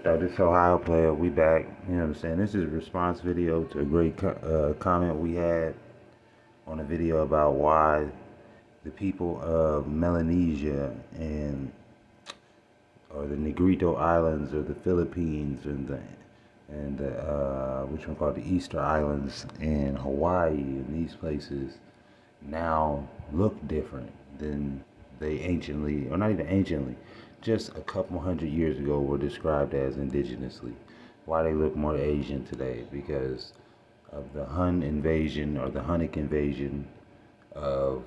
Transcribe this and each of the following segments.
This Ohio player, we back. You know what I'm saying? This is a response video to a great comment we had on a video about why the people of Melanesia and or the Negredo Islands or the Philippines and which one called the Easter Islands and Hawaii and these places now look different than they anciently, or not even anciently, just a couple hundred years ago were described as indigenously. Why they look more Asian today? Because of the Hun invasion or the Hunnic invasion of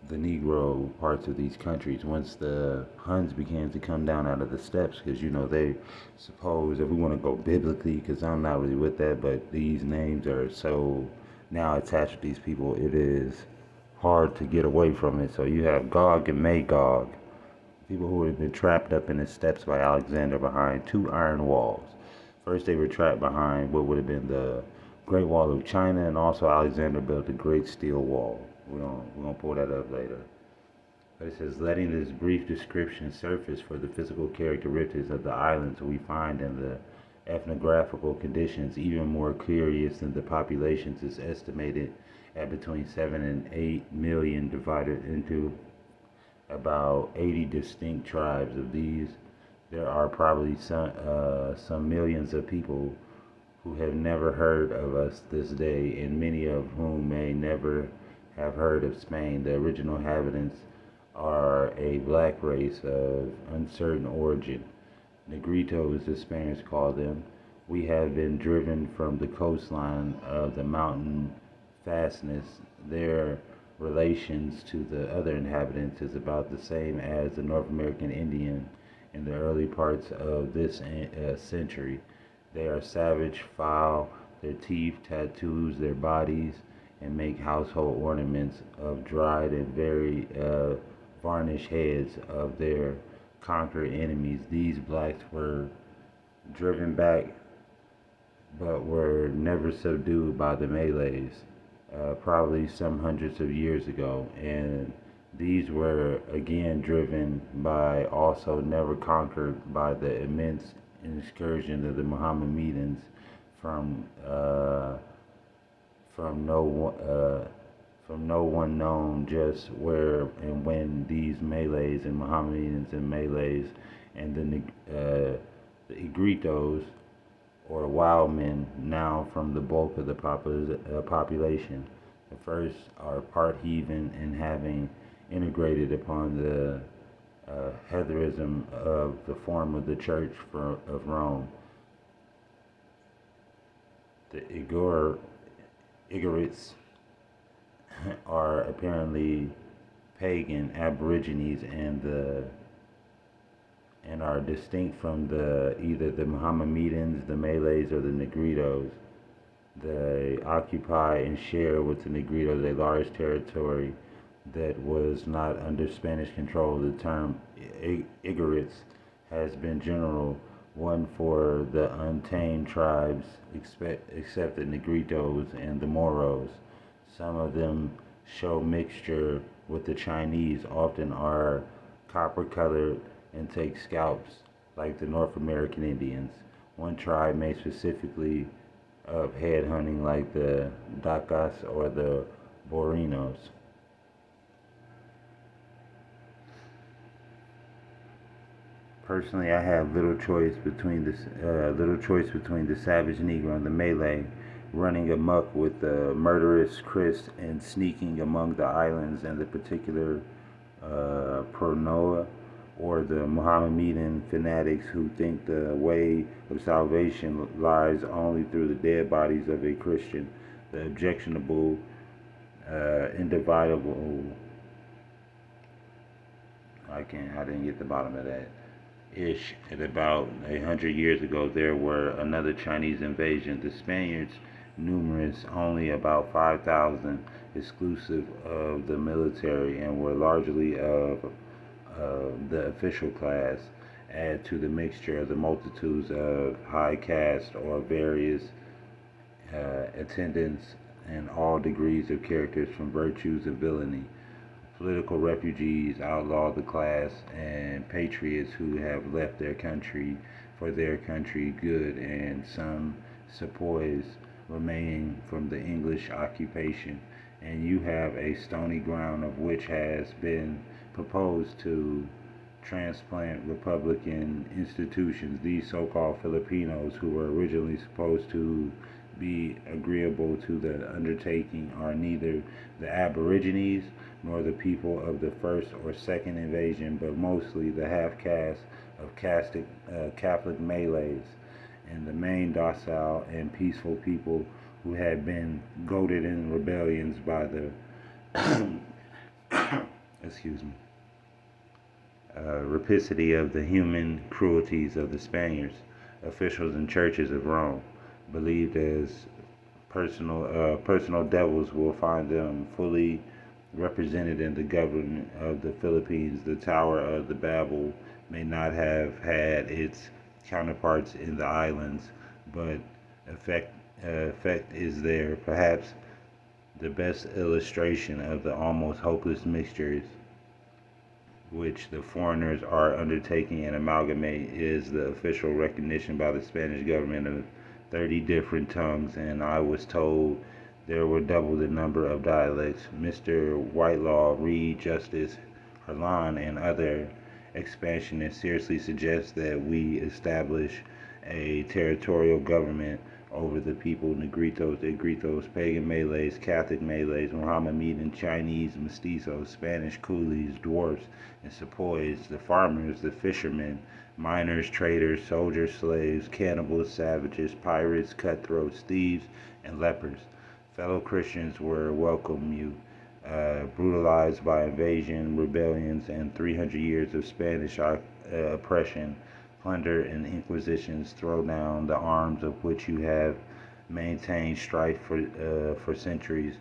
the Negro parts of these countries. Once the Huns began to come down out of the steppes, because they suppose, if we want to go biblically, because I'm not really with that, but these names are so now attached to these people, it is hard to get away from it. So you have Gog and Magog, people who had been trapped up in the steppes by Alexander behind two iron walls. First, they were trapped behind what would have been the Great Wall of China, and also Alexander built the Great Steel Wall. We're gonna pull that up later. But it says, letting this brief description surface for the physical characteristics of the islands we find in the ethnographical conditions even more curious than the populations is estimated at between 7 and 8 million, divided into about 80 distinct tribes. Of these, there are probably some millions of people who have never heard of us this day, and many of whom may never have heard of Spain. The original inhabitants are a black race of uncertain origin. Negritos, the Spaniards call them. We have been driven from the coastline of the mountain fastness. Their relations to the other inhabitants is about the same as the North American Indian in the early parts of this century. They are savage, foul, their teeth, tattoos their bodies, and make household ornaments of dried and very varnished heads of their conquered enemies. These blacks were driven back but were never subdued by the Malays, probably some hundreds of years ago, and these were again driven by, also never conquered by, the immense excursion of the Mohammedans from no one known just where and when. These Malays and Mohammedans and Malays and the Igritos, or wild men, now from the bulk of the population. The first are part heathen and having integrated upon the heathenism of the form of the Church of Rome. The Igorites are apparently pagan aborigines and are distinct from either the Mohammedans, the Malays, or the Negritos. They occupy and share with the Negritos a large territory that was not under Spanish control. The term Igorites has been general one for the untamed tribes, except the Negritos and the Moros. Some of them show mixture with the Chinese, often are copper-colored and take scalps like the North American Indians. One tribe may specifically of head hunting like the Dacas or the Borinos. Personally, I have little choice between the savage Negro and the Malay, running amok with the murderous Chris and sneaking among the islands, and the particular Pronoa, or the Mohammedan fanatics who think the way of salvation lies only through the dead bodies of a Christian. The objectionable, indivisible, I didn't get the bottom of that. At about 100 years ago, there were another Chinese invasion. The Spaniards, numerous, only about 5,000, exclusive of the military, and were largely of the official class, add to the mixture of the multitudes of high caste or various attendants and all degrees of characters, from virtues and villainy. Political refugees outlaw the class, and patriots who have left their country for their country good, and some sepoys remain from the English occupation. And you have a stony ground of which has been proposed to transplant Republican institutions. These so-called Filipinos, who were originally supposed to be agreeable to the undertaking, are neither the Aborigines nor the people of the first or second invasion, but mostly the half-caste of Catholic Malays, and the main docile and peaceful people who had been goaded in rebellions by the excuse me, rapacity of the human cruelties of the Spaniards. Officials and churches of Rome believed as personal devils will find them fully represented in the government of the Philippines. The Tower of the Babel may not have had its counterparts in the islands, but effect is there. Perhaps the best illustration of the almost hopeless mixtures which the foreigners are undertaking and amalgamate is the official recognition by the Spanish government of 30 different tongues, and I was told there were double the number of dialects. Mr. Whitelaw, Reed, Justice Harlan, and other expansionists seriously suggest that we establish a territorial government over the people: Negritos, pagan Malays, Catholic Malays, Mohammedan, Chinese, mestizos, Spanish coolies, dwarfs, and sepoys, the farmers, the fishermen, miners, traders, soldiers, slaves, cannibals, savages, pirates, cutthroats, thieves, and lepers. Fellow Christians were welcome you, brutalized by invasion, rebellions, and 300 years of Spanish oppression, plunder, and inquisitions. Throw down the arms of which you have maintained strife for centuries.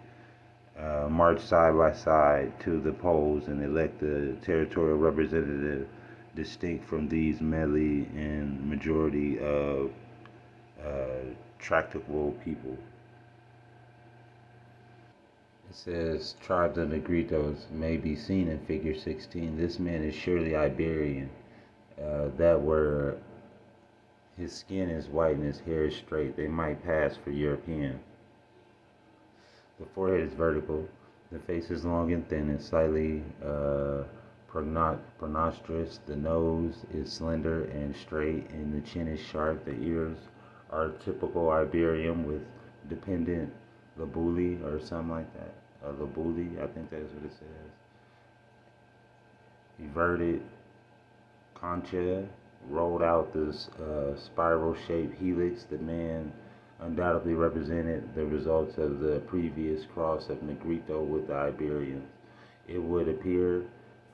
March side by side to the polls and elect the territorial representative distinct from these medley and majority of tractable people. It says tribes of Negritos may be seen in figure 16. This man is surely Iberian. That were his skin is white and his hair is straight. They might pass for European. The forehead is vertical. The face is long and thin and slightly pronostrous. The nose is slender and straight, and the chin is sharp. The ears are typical Iberian with dependent labuli or something like that. Labuli, I think that's what it says. Everted concha rolled out this spiral-shaped helix. The man undoubtedly represented the results of the previous cross of Negrito with the Iberians. It would appear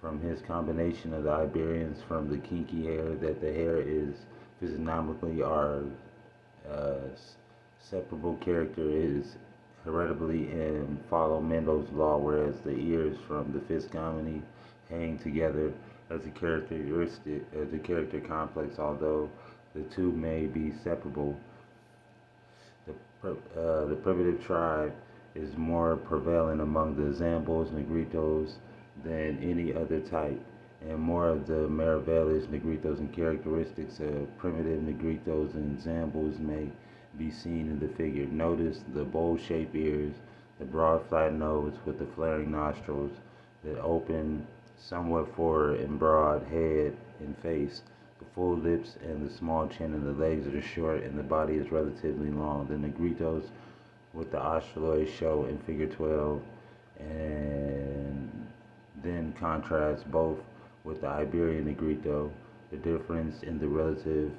from his combination of the Iberians from the kinky hair that the hair is physiognomically our separable character is hereditably and follow Mendel's law, whereas the ears from the physiognomy hang together as a character complex, although the two may be separable. The primitive tribe is more prevalent among the Zambos, Negritos than any other type, and more of the Maraveles, Negritos, and characteristics of primitive Negritos and Zambos may be seen in the figure. Notice the bowl-shaped ears, the broad flat nose with the flaring nostrils that open somewhat forward and broad head and face, the full lips and the small chin, and the legs that are short and the body is relatively long. The Negritos with the ostraloid show in figure 12 and then contrast both with the Iberian Negrito. The difference in the relative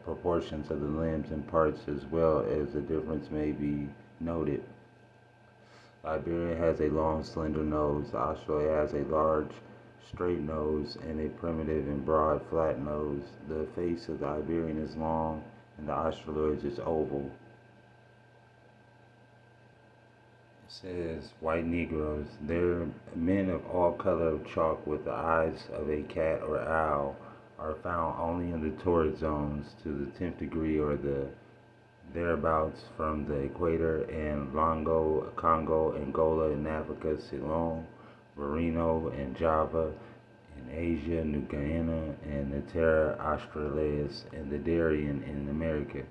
proportions of the limbs and parts, as well as the difference may be noted. The Iberian has a long, slender nose. The Australoid has a large, straight nose and a primitive and broad, flat nose. The face of the Iberian is long, and the Australoid is oval. It says, white Negroes. They're men of all color of chalk with the eyes of a cat or owl, are found only in the torrid zones to the 10th degree or the thereabouts from the equator, and Longo, Congo, Angola, in Africa, Ceylon, Borneo, and Java in Asia, New Guinea, and the Terra Australis and the Darien in America.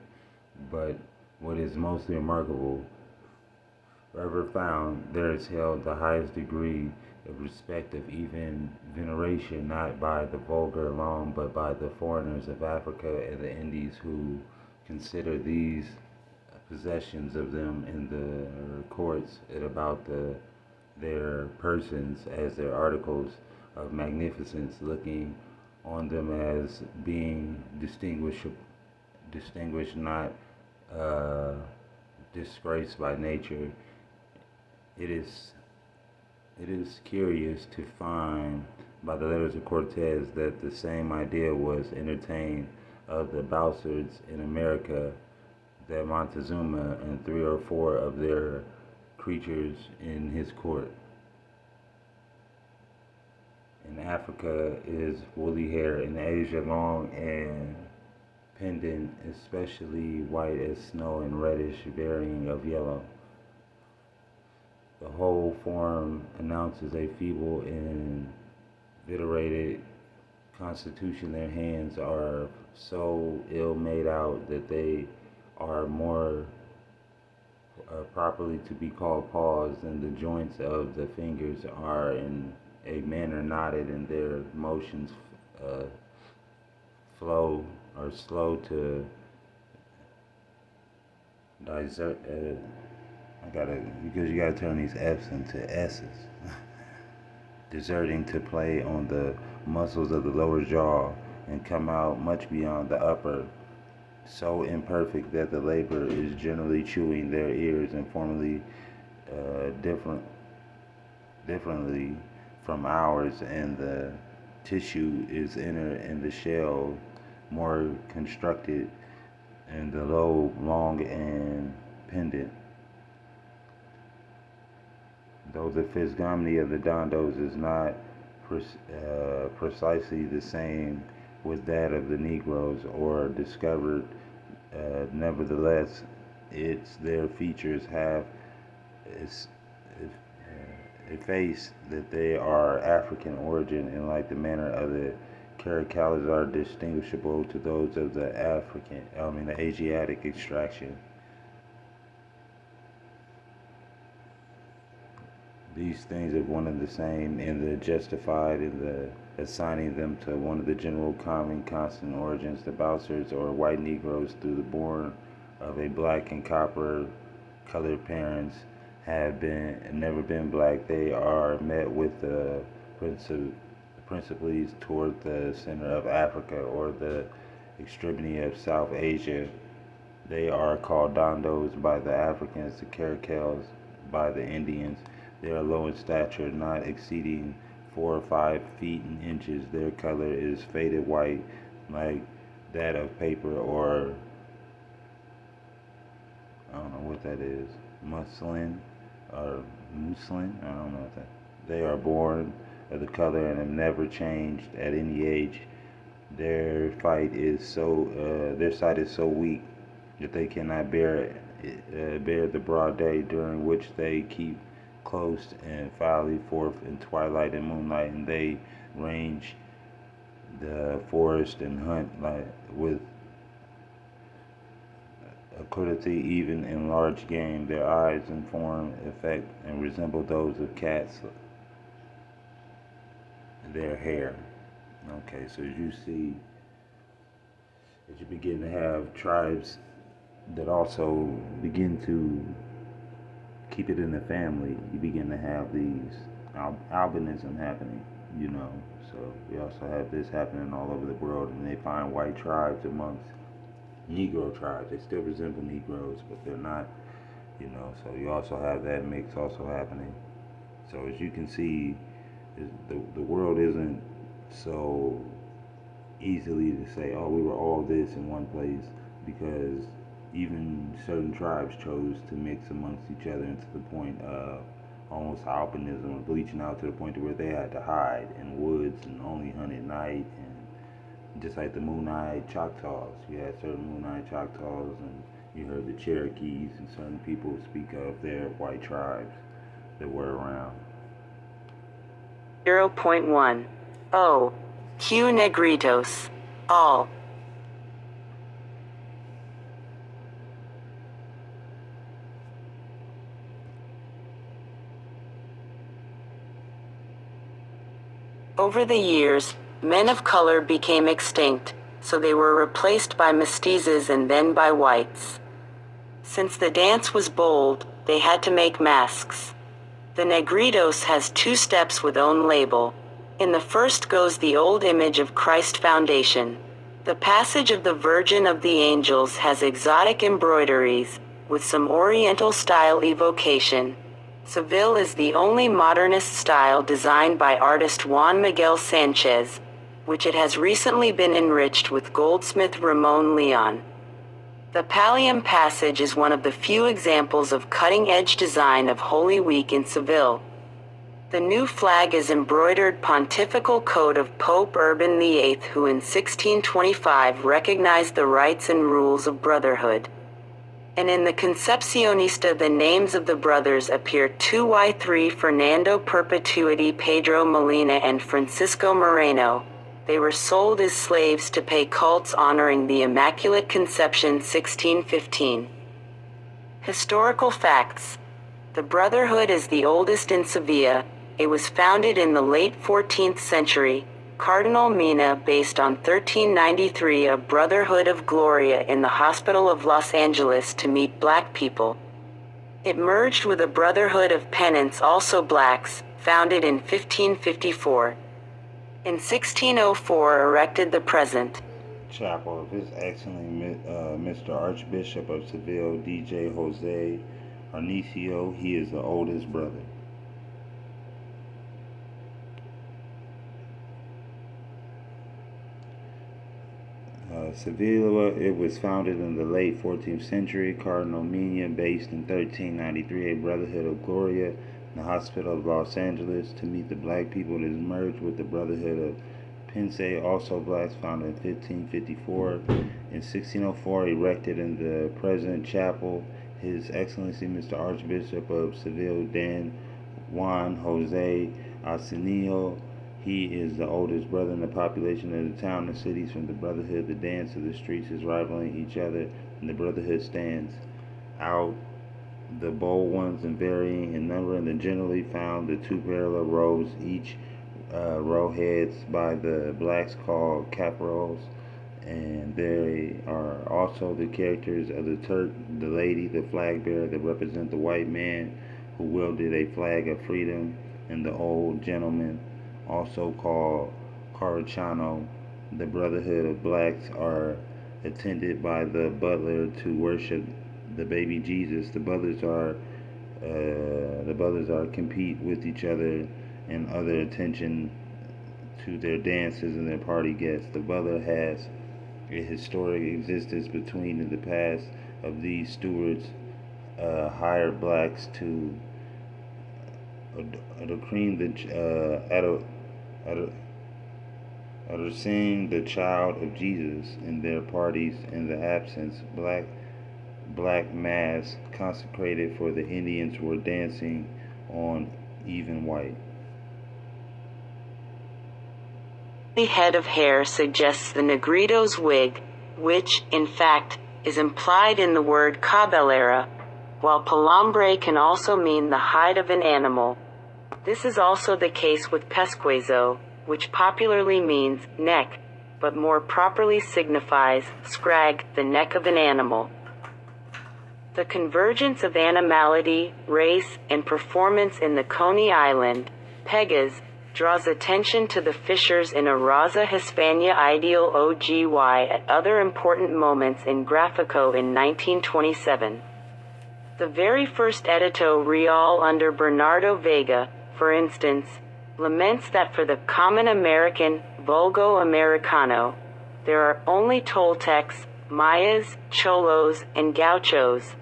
But what is mostly remarkable, wherever found, there is held the highest degree of respect of even veneration, not by the vulgar alone, but by the foreigners of Africa and the Indies who consider these possessions of them in the courts and about their persons as their articles of magnificence, looking on them as being distinguished, not uh, disgraced by nature. It is curious to find by the letters of Cortez that the same idea was entertained of the Boussards in America, that Montezuma and 3 or 4 of their creatures in his court. In Africa is woolly hair, in Asia long and pendant, especially white as snow and reddish, varying of yellow. The whole form announces a feeble and viterated constitution. Their hands are so ill made out that they are more properly to be called paws, and the joints of the fingers are in a manner knotted, and their motions flow or slow to desert. Because you gotta turn these F's into S's. Deserting to play on the muscles of the lower jaw and come out much beyond the upper, so imperfect that the labor is generally chewing their ears and formally differently from ours, and the tissue is inner in the shell, more constructed, and the lobe long and pendant. Though the physiognomy of the Dandos is not precisely the same with that of the Negroes or discovered, nevertheless, their features have a face that they are African origin, and like the manner of the Caracalas are distinguishable to those of the Asiatic extraction. These things are one and the same, and the justified in the assigning them to one of the general common constant origins. The Boussards, or white Negroes, through the born of a black and copper colored parents, have never been black. They are met with the principally toward the center of Africa or the extremity of South Asia. They are called Dandos by the Africans, the Caracals by the Indians. They are low in stature, not exceeding 4 or 5 feet in inches. Their color is faded white, like that of paper, or I don't know what that is, muslin, or muslin. I don't know what that. They are born of the color and have never changed at any age. Their sight is so weak that they cannot bear the broad day, during which they keep close and foully forth in twilight and moonlight, and they range the forest and hunt with acridity, even in large game. Their eyes in form, effect, and resemble those of cats. Their hair. Okay, so as you begin to have tribes that also begin to keep it in the family, you begin to have these albinism happening, So we also have this happening all over the world, and they find white tribes amongst Negro tribes. They still resemble Negroes, but they're not, So you also have that mix also happening. So as you can see, the world isn't so easily to say, oh, we were all this in one place, because even certain tribes chose to mix amongst each other, into the point of almost albinism, or bleaching out to the point to where they had to hide in woods and only hunt at night. And just like the Moon-eyed Choctaws, you had certain Moon-eyed Choctaws, and you heard the Cherokees, and certain people speak of their white tribes that were around. 0.1 O. Q Negritos. All. Over the years, men of color became extinct, so they were replaced by mestizos and then by whites. Since the dance was bold, they had to make masks. The Negridos has 2 steps with own label. In the first goes the old image of Christ Foundation. The passage of the Virgin of the Angels has exotic embroideries, with some Oriental style evocation. Seville is the only modernist style designed by artist Juan Miguel Sanchez, which it has recently been enriched with goldsmith Ramon Leon. The Pallium passage is one of the few examples of cutting-edge design of Holy Week in Seville. The new flag is embroidered pontifical coat of Pope Urban VIII, who in 1625 recognized the rights and rules of brotherhood. And in the Concepcionista the names of the brothers appear 2y3 Fernando Perpetuity, Pedro Molina and Francisco Moreno. They were sold as slaves to pay cults honoring the Immaculate Conception 1615. Historical facts. The Brotherhood is the oldest in Sevilla. It was founded in the late 14th century. Cardinal Mina based on 1393 a Brotherhood of Gloria in the Hospital of Los Angeles to meet black people. It merged with a Brotherhood of Penance, also blacks, founded in 1554. In 1604 erected the present chapel of His Excellency Mr. Archbishop of Seville, DJ Jose Arnicio. He is the oldest brother. Sevilla, it was founded in the late 14th century. Cardinal Mina, based in 1393, a Brotherhood of Gloria in the Hospital of Los Angeles to meet the black people. It is merged with the Brotherhood of Pence, also blacks, founded in 1554. In 1604, erected in the present chapel, His Excellency Mr. Archbishop of Seville, Dan Juan Jose Arsenio. He is the oldest brother in the population of the town and cities. From the Brotherhood, the dance of the streets is rivaling each other, and the Brotherhood stands out. The bold ones and varying in number, and then generally found the 2 parallel rows, each row heads by the blacks called caparals, and they are also the characters of the Turk, the lady, the flag bearer that represent the white man who wielded a flag of freedom, and the old gentleman, also called Carachano. The Brotherhood of blacks are attended by the butler to worship the baby Jesus. The brothers are compete with each other and other attention to their dances and their party guests. The butler has a historic existence between in the past of these stewards hired blacks to seeing the child of Jesus in their parties. In the absence, black masks consecrated for the Indians were dancing on even white. The head of hair suggests the Negredo's wig, which, in fact, is implied in the word cabellera, while palambre can also mean the hide of an animal. This is also the case with pescuezo, which popularly means neck, but more properly signifies scrag, the neck of an animal. The convergence of animality, race, and performance in the Coney Island, Pegues, draws attention to the fissures in a Raza Hispania ideal OGY at other important moments in Grafico in 1927. The very first edito real under Bernardo Vega, for instance, laments that for the common American, vulgo Americano, there are only Toltecs, Mayas, Cholos, and Gauchos,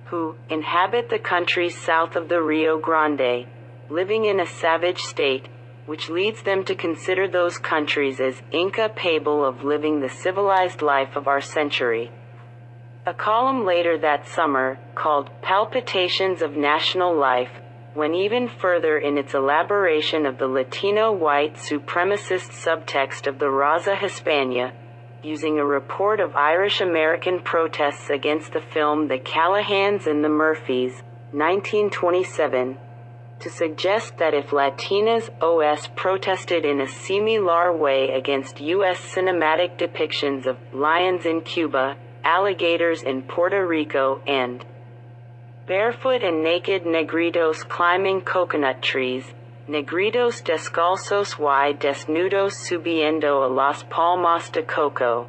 who inhabit the countries south of the Rio Grande, living in a savage state, which leads them to consider those countries as incapable of living the civilized life of our century. A column later that summer, called Palpitations of National Life, went even further in its elaboration of the Latino white supremacist subtext of the Raza Hispania, using a report of Irish-American protests against the film The Callahans and the Murphys, 1927, to suggest that if Latinas OS protested in a similar way against U.S. cinematic depictions of lions in Cuba, alligators in Puerto Rico, and barefoot and naked negritos climbing coconut trees, negritos descalzos y desnudos subiendo a las palmas de coco,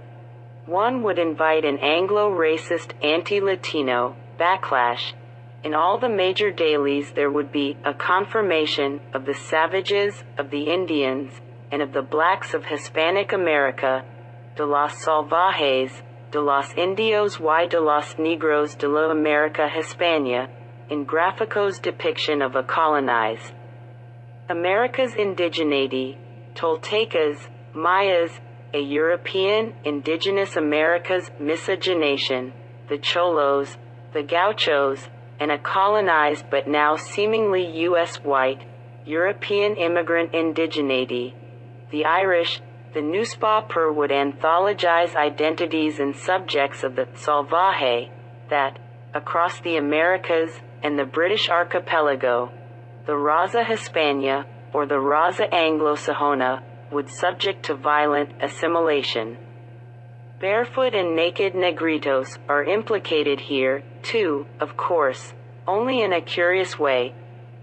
one would invite an Anglo-racist anti-Latino backlash. In all the major dailies there would be a confirmation of the savages, of the Indians, and of the blacks of Hispanic America, de los salvajes, de los indios y de los negros de la America Hispania, in Grafico's depiction of a colonized America's indigeneity, Toltecas, Mayas, a European, indigenous America's miscegenation, the Cholos, the Gauchos, and a colonized but now seemingly U.S. white, European immigrant indigeneity, the Irish. The newspaper would anthologize identities and subjects of the salvaje that, across the Americas and the British archipelago, the Raza Hispania, or the Raza Anglosajona, would subject to violent assimilation. Barefoot and naked negritos are implicated here, too, of course, only in a curious way.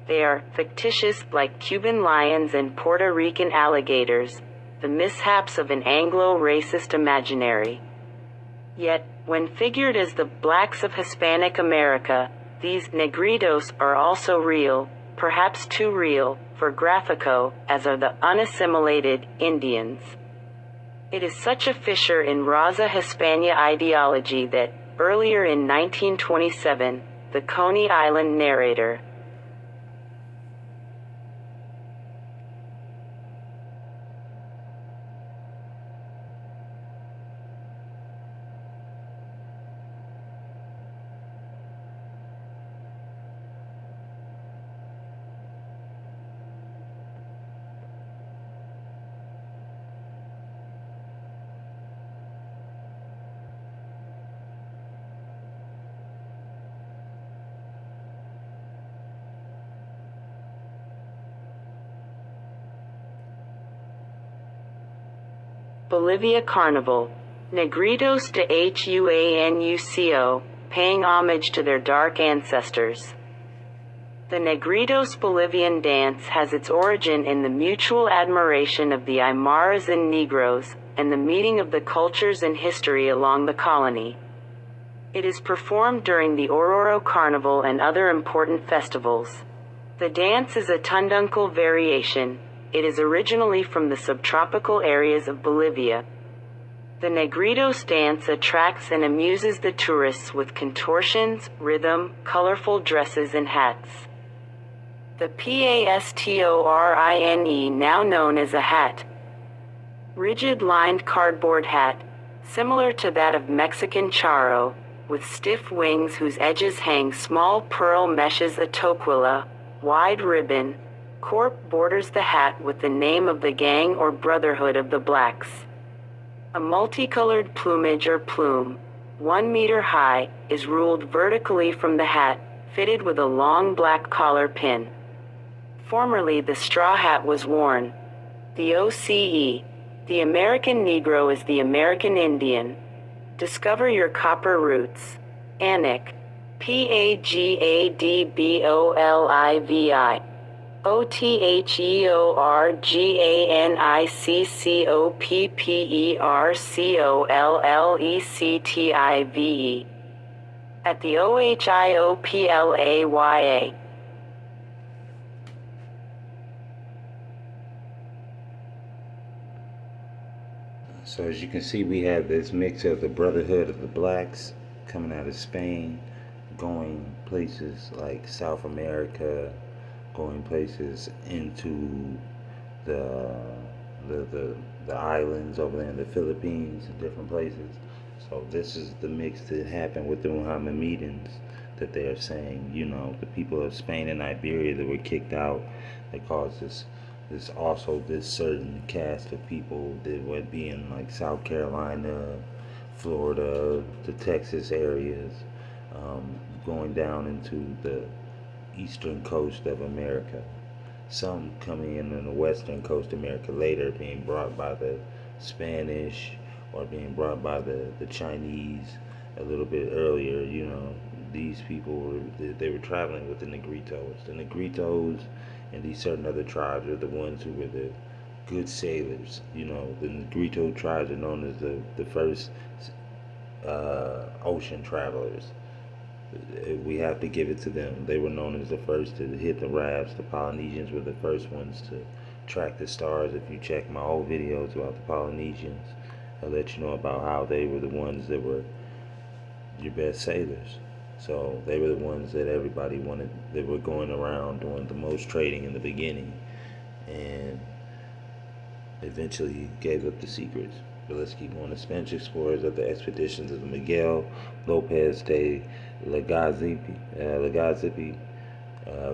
They are fictitious like Cuban lions and Puerto Rican alligators, the mishaps of an Anglo-racist imaginary. Yet, when figured as the blacks of Hispanic America, these negritos are also real, perhaps too real, for Grafico, as are the unassimilated Indians. It is such a fissure in Raza Hispania ideology that, earlier in 1927, the Coney Island narrator, Bolivia Carnival, Negritos de Huanuco, paying homage to their dark ancestors. The Negritos Bolivian dance has its origin in the mutual admiration of the Aymaras and Negros, and the meeting of the cultures and history along the colony. It is performed during the Oruro Carnival and other important festivals. The dance is a tunduncle variation. It is originally from the subtropical areas of Bolivia. The Negritos dance attracts and amuses the tourists with contortions, rhythm, colorful dresses and hats. The pastorine, now known as a hat, rigid lined cardboard hat, similar to that of Mexican charro, with stiff wings whose edges hang small pearl meshes, a toquilla, wide ribbon, corp borders the hat with the name of the gang or brotherhood of the blacks. A multicolored plumage or plume, 1 meter high, is ruled vertically from the hat, fitted with a long black collar pin. Formerly the straw hat was worn. The OCE, the American Negro is the American Indian. Discover your copper roots. Anik. PAGADBOLIVI. OTHEORGANICCOPPERCOLLECTIVE. At the OHIOPLAYA. So as you can see, we have this mix of the Brotherhood of the Blacks coming out of Spain, going places like South America, going places into the islands over there in the Philippines and different places. So this is the mix that happened with the Muhammad meetings that they are saying. You know, the people of Spain and Iberia that were kicked out, that caused this certain cast of people that would be in like South Carolina, Florida, the Texas areas, going down into the eastern coast of America. Some coming in on the western coast of America later, being brought by the Spanish or being brought by the Chinese a little bit earlier. You know, these people they were traveling with the Negritos. The Negritos and these certain other tribes are the ones who were the good sailors. You know, the Negrito tribes are known as the first ocean travelers. We have to give it to them. They were known as the first to hit the rafts. The Polynesians were the first ones to track the stars. If you check my old videos about the Polynesians, I'll let you know about how they were the ones that were your best sailors. So they were the ones that everybody wanted, that were going around doing the most trading in the beginning, and eventually gave up the secrets. But let's keep on. The Spanish explorers of the expeditions of Miguel Lopez de Legazpi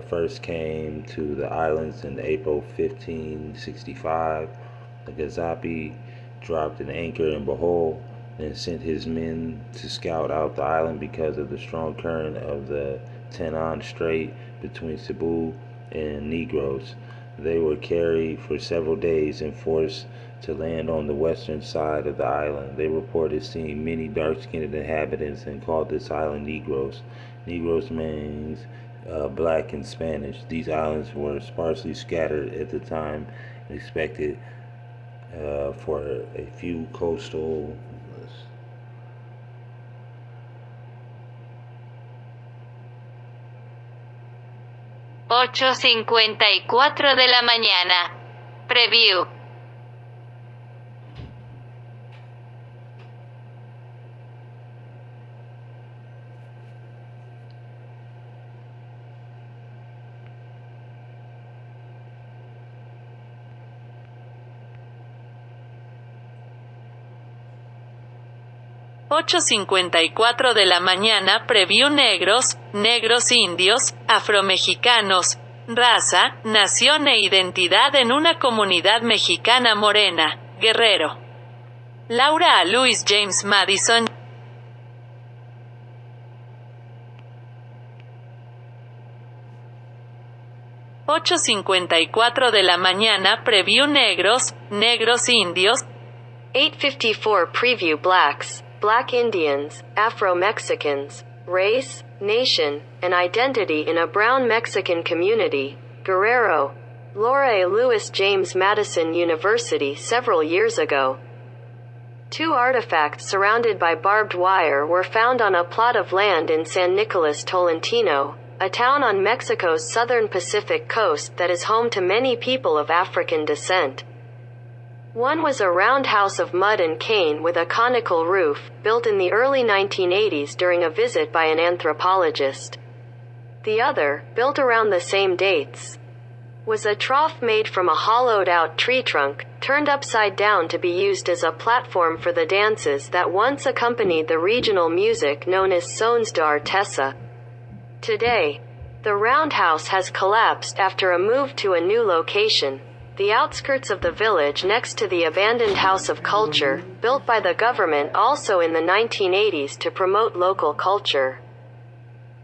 first came to the islands in April 1565. Legazpi dropped an anchor in Bohol and sent his men to scout out the island because of the strong current of the Tanan Strait between Cebu and Negros. They were carried for several days and forced to land on the western side of the island. They reported seeing many dark-skinned inhabitants and called this island Negros. Negros means black in Spanish. These islands were sparsely scattered at the time and expected for a few coastal 8:54 de la mañana. Preview. «8:54 de la mañana. Preview. Negros, negros indios, afromexicanos, raza, nación e identidad en una comunidad mexicana morena, Guerrero». Laura A. Louis James Madison. «8:54 de la mañana. Preview. Negros, negros indios». 8:54 Preview. Blacks, Black Indians, Afro-Mexicans, race, nation, and identity in a brown Mexican community, Guerrero. Laura A. Louis James Madison University. Several years ago, 2 artifacts surrounded by barbed wire were found on a plot of land in San Nicolas Tolentino, a town on Mexico's southern Pacific coast that is home to many people of African descent. One was a round house of mud and cane with a conical roof, built in the early 1980s during a visit by an anthropologist. The other, built around the same dates, was a trough made from a hollowed-out tree trunk, turned upside down to be used as a platform for the dances that once accompanied the regional music known as Sones de Artesa. Today, the roundhouse has collapsed after a move to a new location, the outskirts of the village next to the abandoned House of Culture, built by the government also in the 1980s to promote local culture.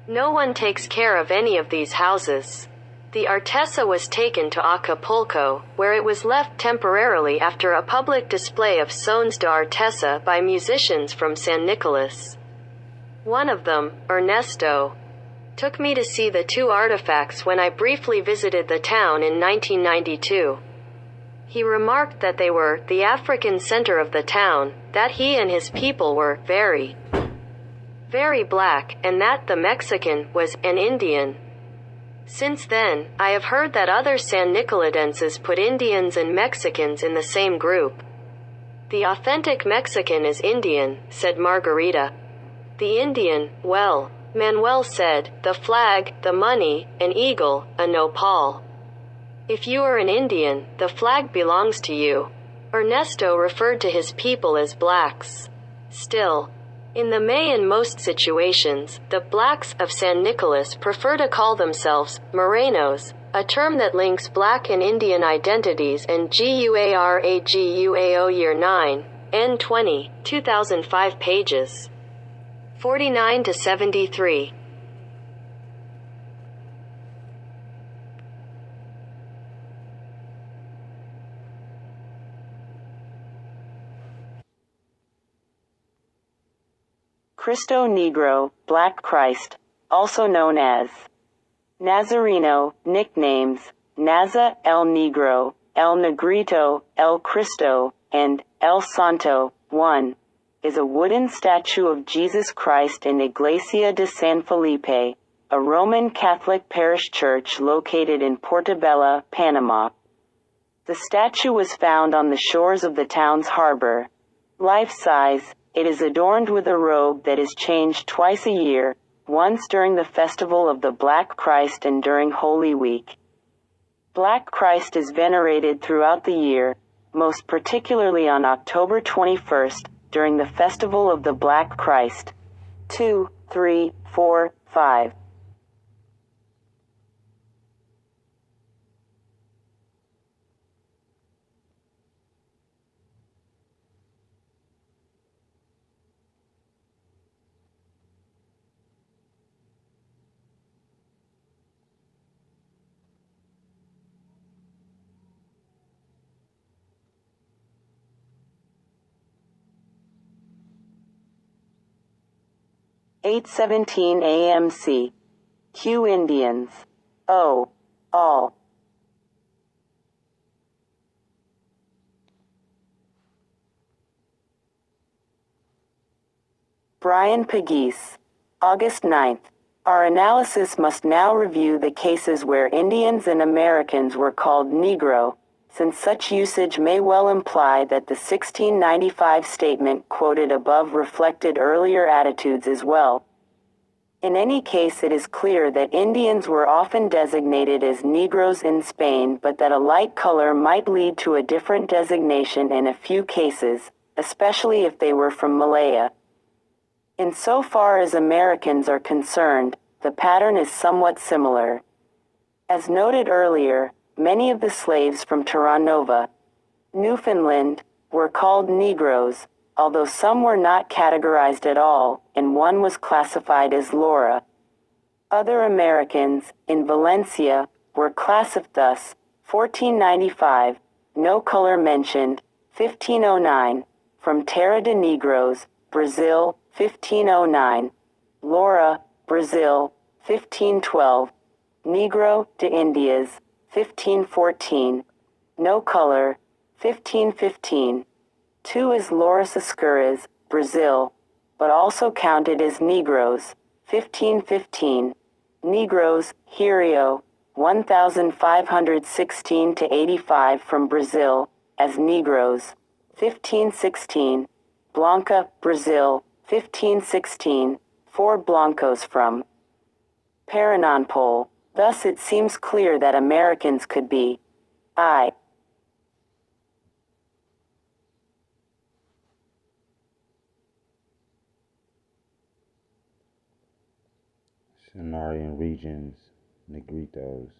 No one takes care of any of these houses. The Artesa was taken to Acapulco, where it was left temporarily after a public display of Sones de Artesa by musicians from San Nicolas. One of them, Ernesto, took me to see the 2 artifacts when I briefly visited the town in 1992. He remarked that they were the African center of the town, that he and his people were very, very black, and that the Mexican was an Indian. Since then, I have heard that other San Nicoladenses put Indians and Mexicans in the same group. The authentic Mexican is Indian, said Margarita. The Indian, well, Manuel said, the flag, the money, an eagle, a nopal. If you are an Indian, the flag belongs to you. Ernesto referred to his people as blacks. Still, In the May in most situations, the blacks of San Nicolas prefer to call themselves Morenos, a term that links black and Indian identities, and GUARAGUAO Year 9, N20, 2005 pages 49 to 73. Cristo Negro, Black Christ, also known as Nazareno, nicknames, Naza el Negro, El Negrito, El Cristo, and El Santo, 1, is a wooden statue of Jesus Christ in Iglesia de San Felipe, a Roman Catholic parish church located in Portobelo, Panama. The statue was found on the shores of the town's harbor. Life-size, it is adorned with a robe that is changed twice a year, once during the festival of the Black Christ and during Holy Week. Black Christ is venerated throughout the year, most particularly on October 21st, during the festival of the Black Christ. 2, 3, 4, 5. (8:17 AMC). Q Indians. O. All. Brian Pegues. August 9th. Our analysis must now review the cases where Indians and Americans were called Negro, since such usage may well imply that the 1695 statement quoted above reflected earlier attitudes as well. In any case, it is clear that Indians were often designated as Negroes in Spain, but that a light color might lead to a different designation in a few cases, especially if they were from Malaya. Insofar as Americans are concerned, the pattern is somewhat similar. As noted earlier, many of the slaves from Terranova, Newfoundland, were called Negroes, although some were not categorized at all, and one was classified as Laura. Other Americans, in Valencia, were classified thus: 1495, no color mentioned; 1509, from Terra de Negros, Brazil, 1509, Laura, Brazil, 1512, Negro de Indias, 1514, no color, 1515. 2 is Loras Escuras, Brazil, but also counted as Negroes, 1515. Negros, Rio, 1516 to 85 from Brazil, as Negroes, 1516. Blanca, Brazil, 1516, 4 Blancos from Pernambuco. Thus it seems clear that Americans could be I. Cenarian regions, Negritos.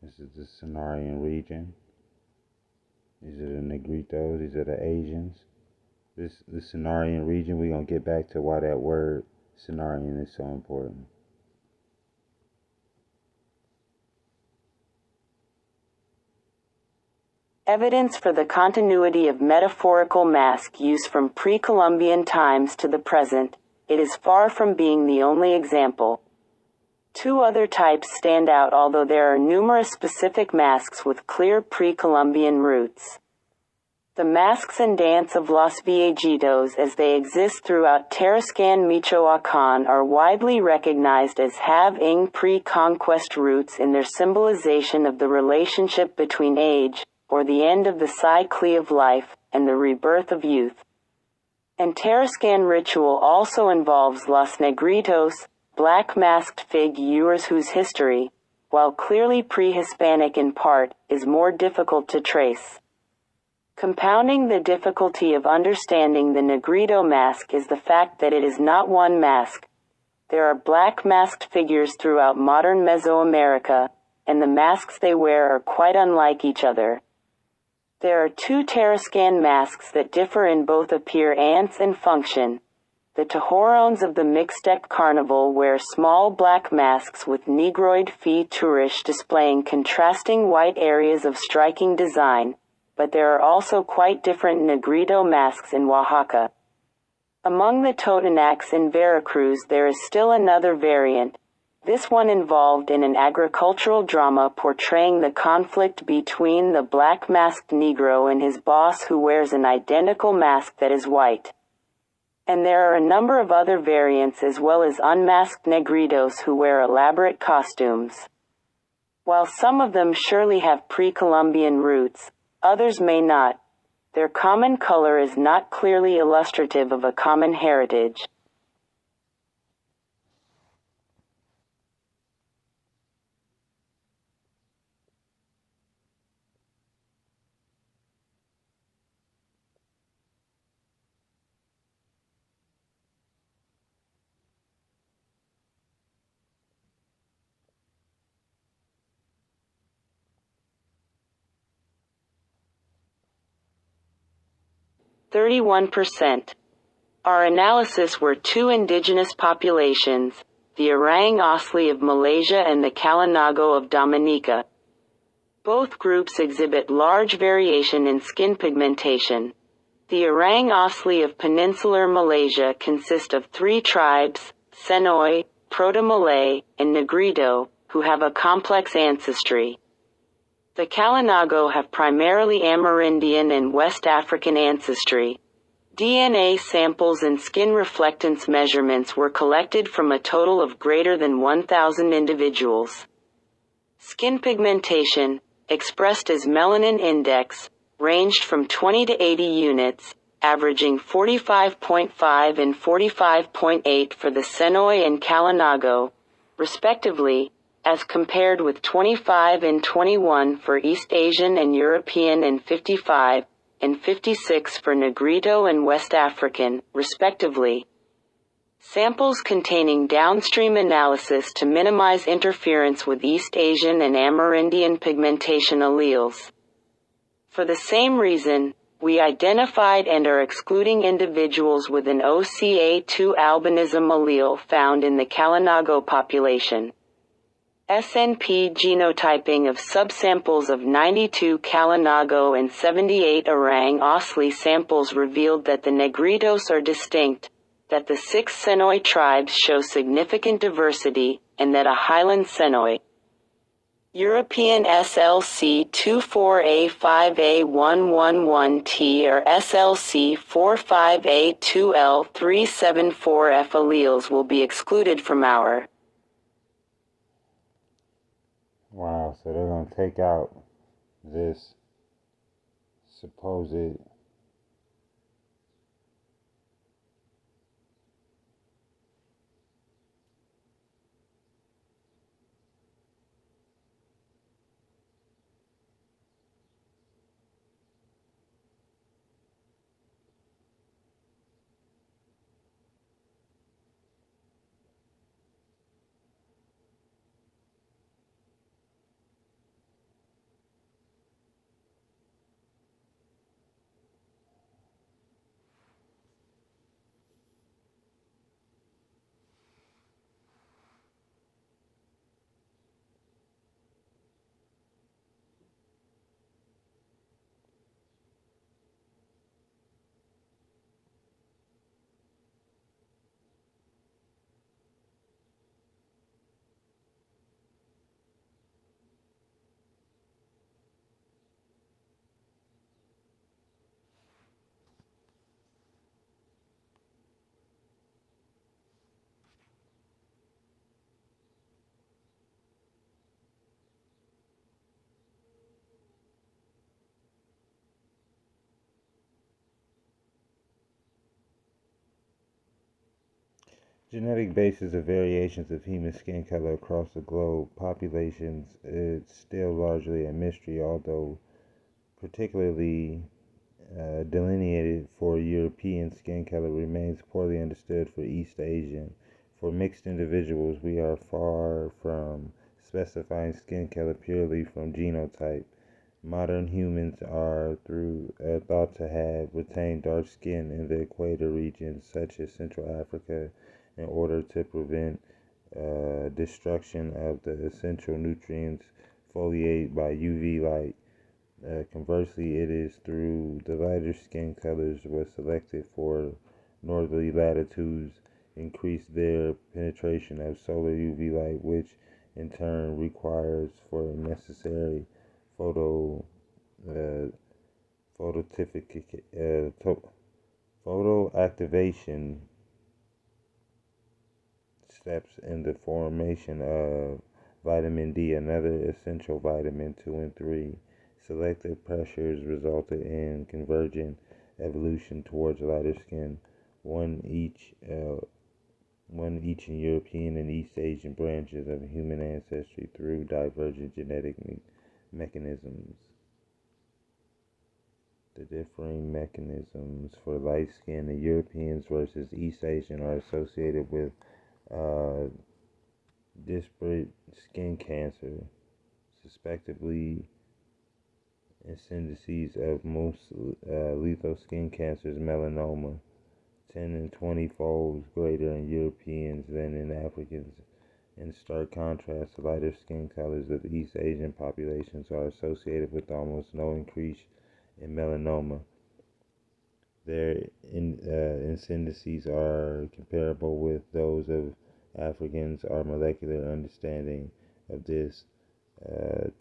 This is the Cenarian region. These are the Negritos. These are the Asians. The Cenarian region, we're going to get back to why that word Cenarian is so important. Evidence for the continuity of metaphorical mask use from pre-Columbian times to the present, it is far from being the only example. 2 other types stand out, although there are numerous specific masks with clear pre-Columbian roots. The masks and dance of Los Viejitos as they exist throughout Tarascan, Michoacan are widely recognized as having pre-conquest roots in their symbolization of the relationship between age, or the end of the cycle of life, and the rebirth of youth. And Tarascan ritual also involves Los Negritos, black masked figures whose history, while clearly pre-Hispanic in part, is more difficult to trace. Compounding the difficulty of understanding the Negredo mask is the fact that it is not one mask. There are black masked figures throughout modern Mesoamerica, and the masks they wear are quite unlike each other. There are two Tarascan masks that differ in both appearance and function. The Tohorones of the Mixtec Carnival wear small black masks with Negroid features displaying contrasting white areas of striking design, but there are also quite different Negredo masks in Oaxaca. Among the Totonacs in Veracruz there is still another variant, this one involved in an agricultural drama portraying the conflict between the black masked Negro and his boss who wears an identical mask that is white. And there are a number of other variants as well as unmasked Negritos who wear elaborate costumes. While some of them surely have pre-Columbian roots, others may not. Their common color is not clearly illustrative of a common heritage. %. Our analysis were two indigenous populations, the Orang Asli of Malaysia and the Kalinago of Dominica. Both groups exhibit large variation in skin pigmentation. The Orang Asli of peninsular Malaysia consist of three tribes, Senoi, Proto-Malay, and Negredo, who have a complex ancestry. The Kalinago have primarily Amerindian and West African ancestry. DNA samples and skin reflectance measurements were collected from a total of greater than 1,000 individuals. Skin pigmentation, expressed as melanin index, ranged from 20 to 80 units, averaging 45.5 and 45.8 for the Senoi and Kalinago, respectively, as compared with 25 and 21 for East Asian and European and 55 and 56 for Negredo and West African, respectively. Samples containing downstream analysis to minimize interference with East Asian and Amerindian pigmentation alleles. For the same reason, we identified and are excluding individuals with an OCA2 albinism allele found in the Kalinago population. SNP genotyping of subsamples of 92 Kalinago and 78 Orang Asli samples revealed that the Negritos are distinct, that the 6 Senoi tribes show significant diversity, and that a Highland Senoi, European SLC 24A5A111T or SLC 45A2L374F alleles will be excluded from our. Wow, so they're going to take out this supposed genetic basis of variations of human skin color across the globe populations is still largely a mystery, although particularly delineated for European skin color remains poorly understood for East Asian. For mixed individuals, we are far from specifying skin color purely from genotype. Modern humans are thought to have retained dark skin in the equator regions, such as Central Africa, in order to prevent destruction of the essential nutrients foliated by UV light. Conversely, it is through the lighter skin colors was selected for northerly latitudes increase their penetration of solar UV light, which in turn requires for necessary photo uh, photoactivation steps in the formation of vitamin D, another essential vitamin 2 and 3. Selective pressures resulted in convergent evolution towards lighter skin, one each in European and East Asian branches of human ancestry through divergent genetic mechanisms. The differing mechanisms for light skin in Europeans versus East Asian are associated with uh, disparate skin cancer, suspectively incidences of most lethal skin cancers, melanoma, 10 and 20 folds greater in Europeans than in Africans. In stark contrast, the lighter skin colors of East Asian populations are associated with almost no increase in melanoma. Their incidences are comparable with those of Africans. Our molecular understanding of this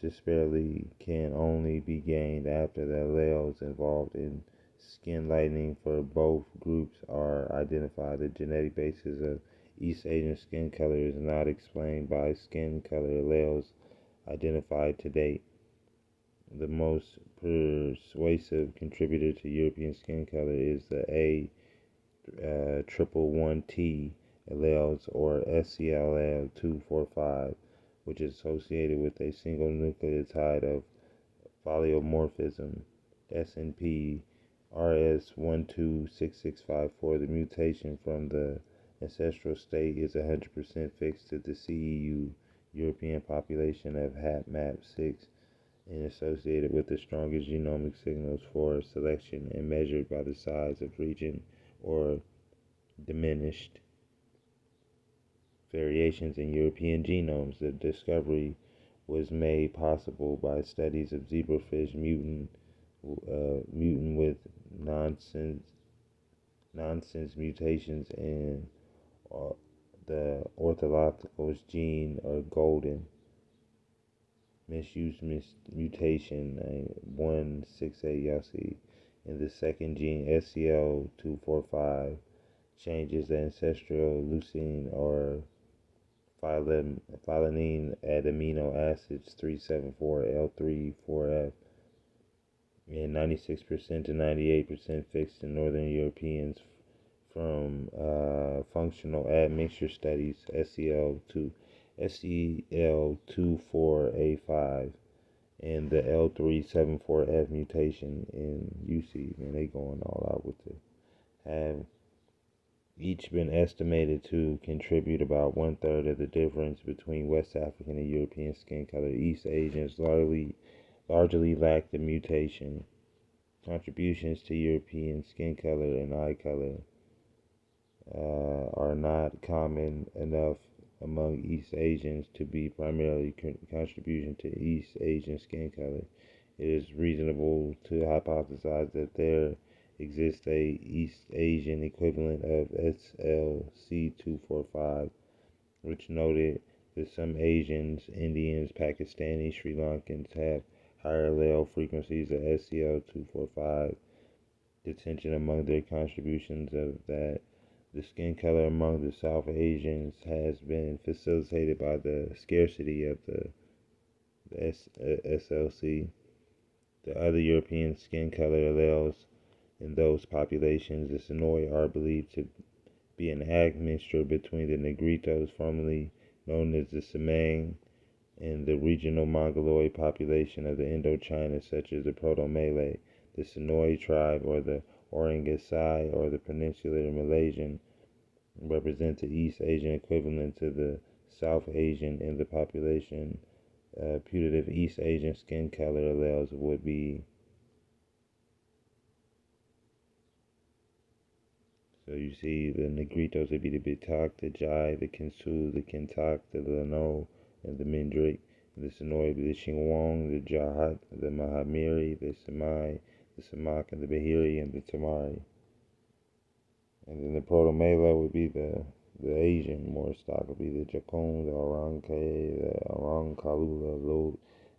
disparity can only be gained after the alleles involved in skin lightening for both groups are identified. The genetic basis of East Asian skin color is not explained by skin color alleles identified to date. The most persuasive contributor to European skin color is the A111T alleles, or SCLL245, which is associated with a single nucleotide of polymorphism, SNP RS126654. The mutation from the ancestral state is 100% fixed to the CEU European population of HapMap6 and associated with the strongest genomic signals for selection and measured by the size of region or diminished variations in European genomes. The discovery was made possible by studies of zebrafish mutant with nonsense mutations in the orthogonal gene or golden misuse mutation 168, y'all see, in the second gene SCL245 changes the ancestral leucine or phylanine at amino acids 374L34F and 96% to 98% fixed in Northern Europeans from functional admixture studies SCL24A5 and the L374F mutation in UC. Man, they going all out with it. Have each been estimated to contribute about 1/3 of the difference between West African and European skin color. East Asians largely lack the mutation. Contributions to European skin color and eye color are not common enough among East Asians to be primarily contribution to East Asian skin color. It is reasonable to hypothesize that there exists a East Asian equivalent of SLC245, which noted that some Asians, Indians, Pakistanis, Sri Lankans have higher allele frequencies of SCL245. Detention among their contributions of that the skin color among the South Asians has been facilitated by the scarcity of the SLC. The other European skin color alleles in those populations, the Sonoy, are believed to be an admixture between the Negritos, formerly known as the Semang, and the regional Mongoloid population of the Indochina, such as the Proto-Malay. The Sonoy tribe, or the Orangasai, or the Peninsular Malaysian, represent the East Asian equivalent to the South Asian in the population. Putative East Asian skin color alleles would be, so you see the Negritos would be the Bitak, the Jai, the Kinsu, the Kintak, the Lano, and the Mindrik. The Sonoy would be the Xinguang, the Jahat, the Mahamiri, the Samai, the Samak, and the Bahiri, and the Tamari. And then the Proto-Malay would be the Asian more stock would be the Jakong, the Orangke, the Orang Kalula, Lot,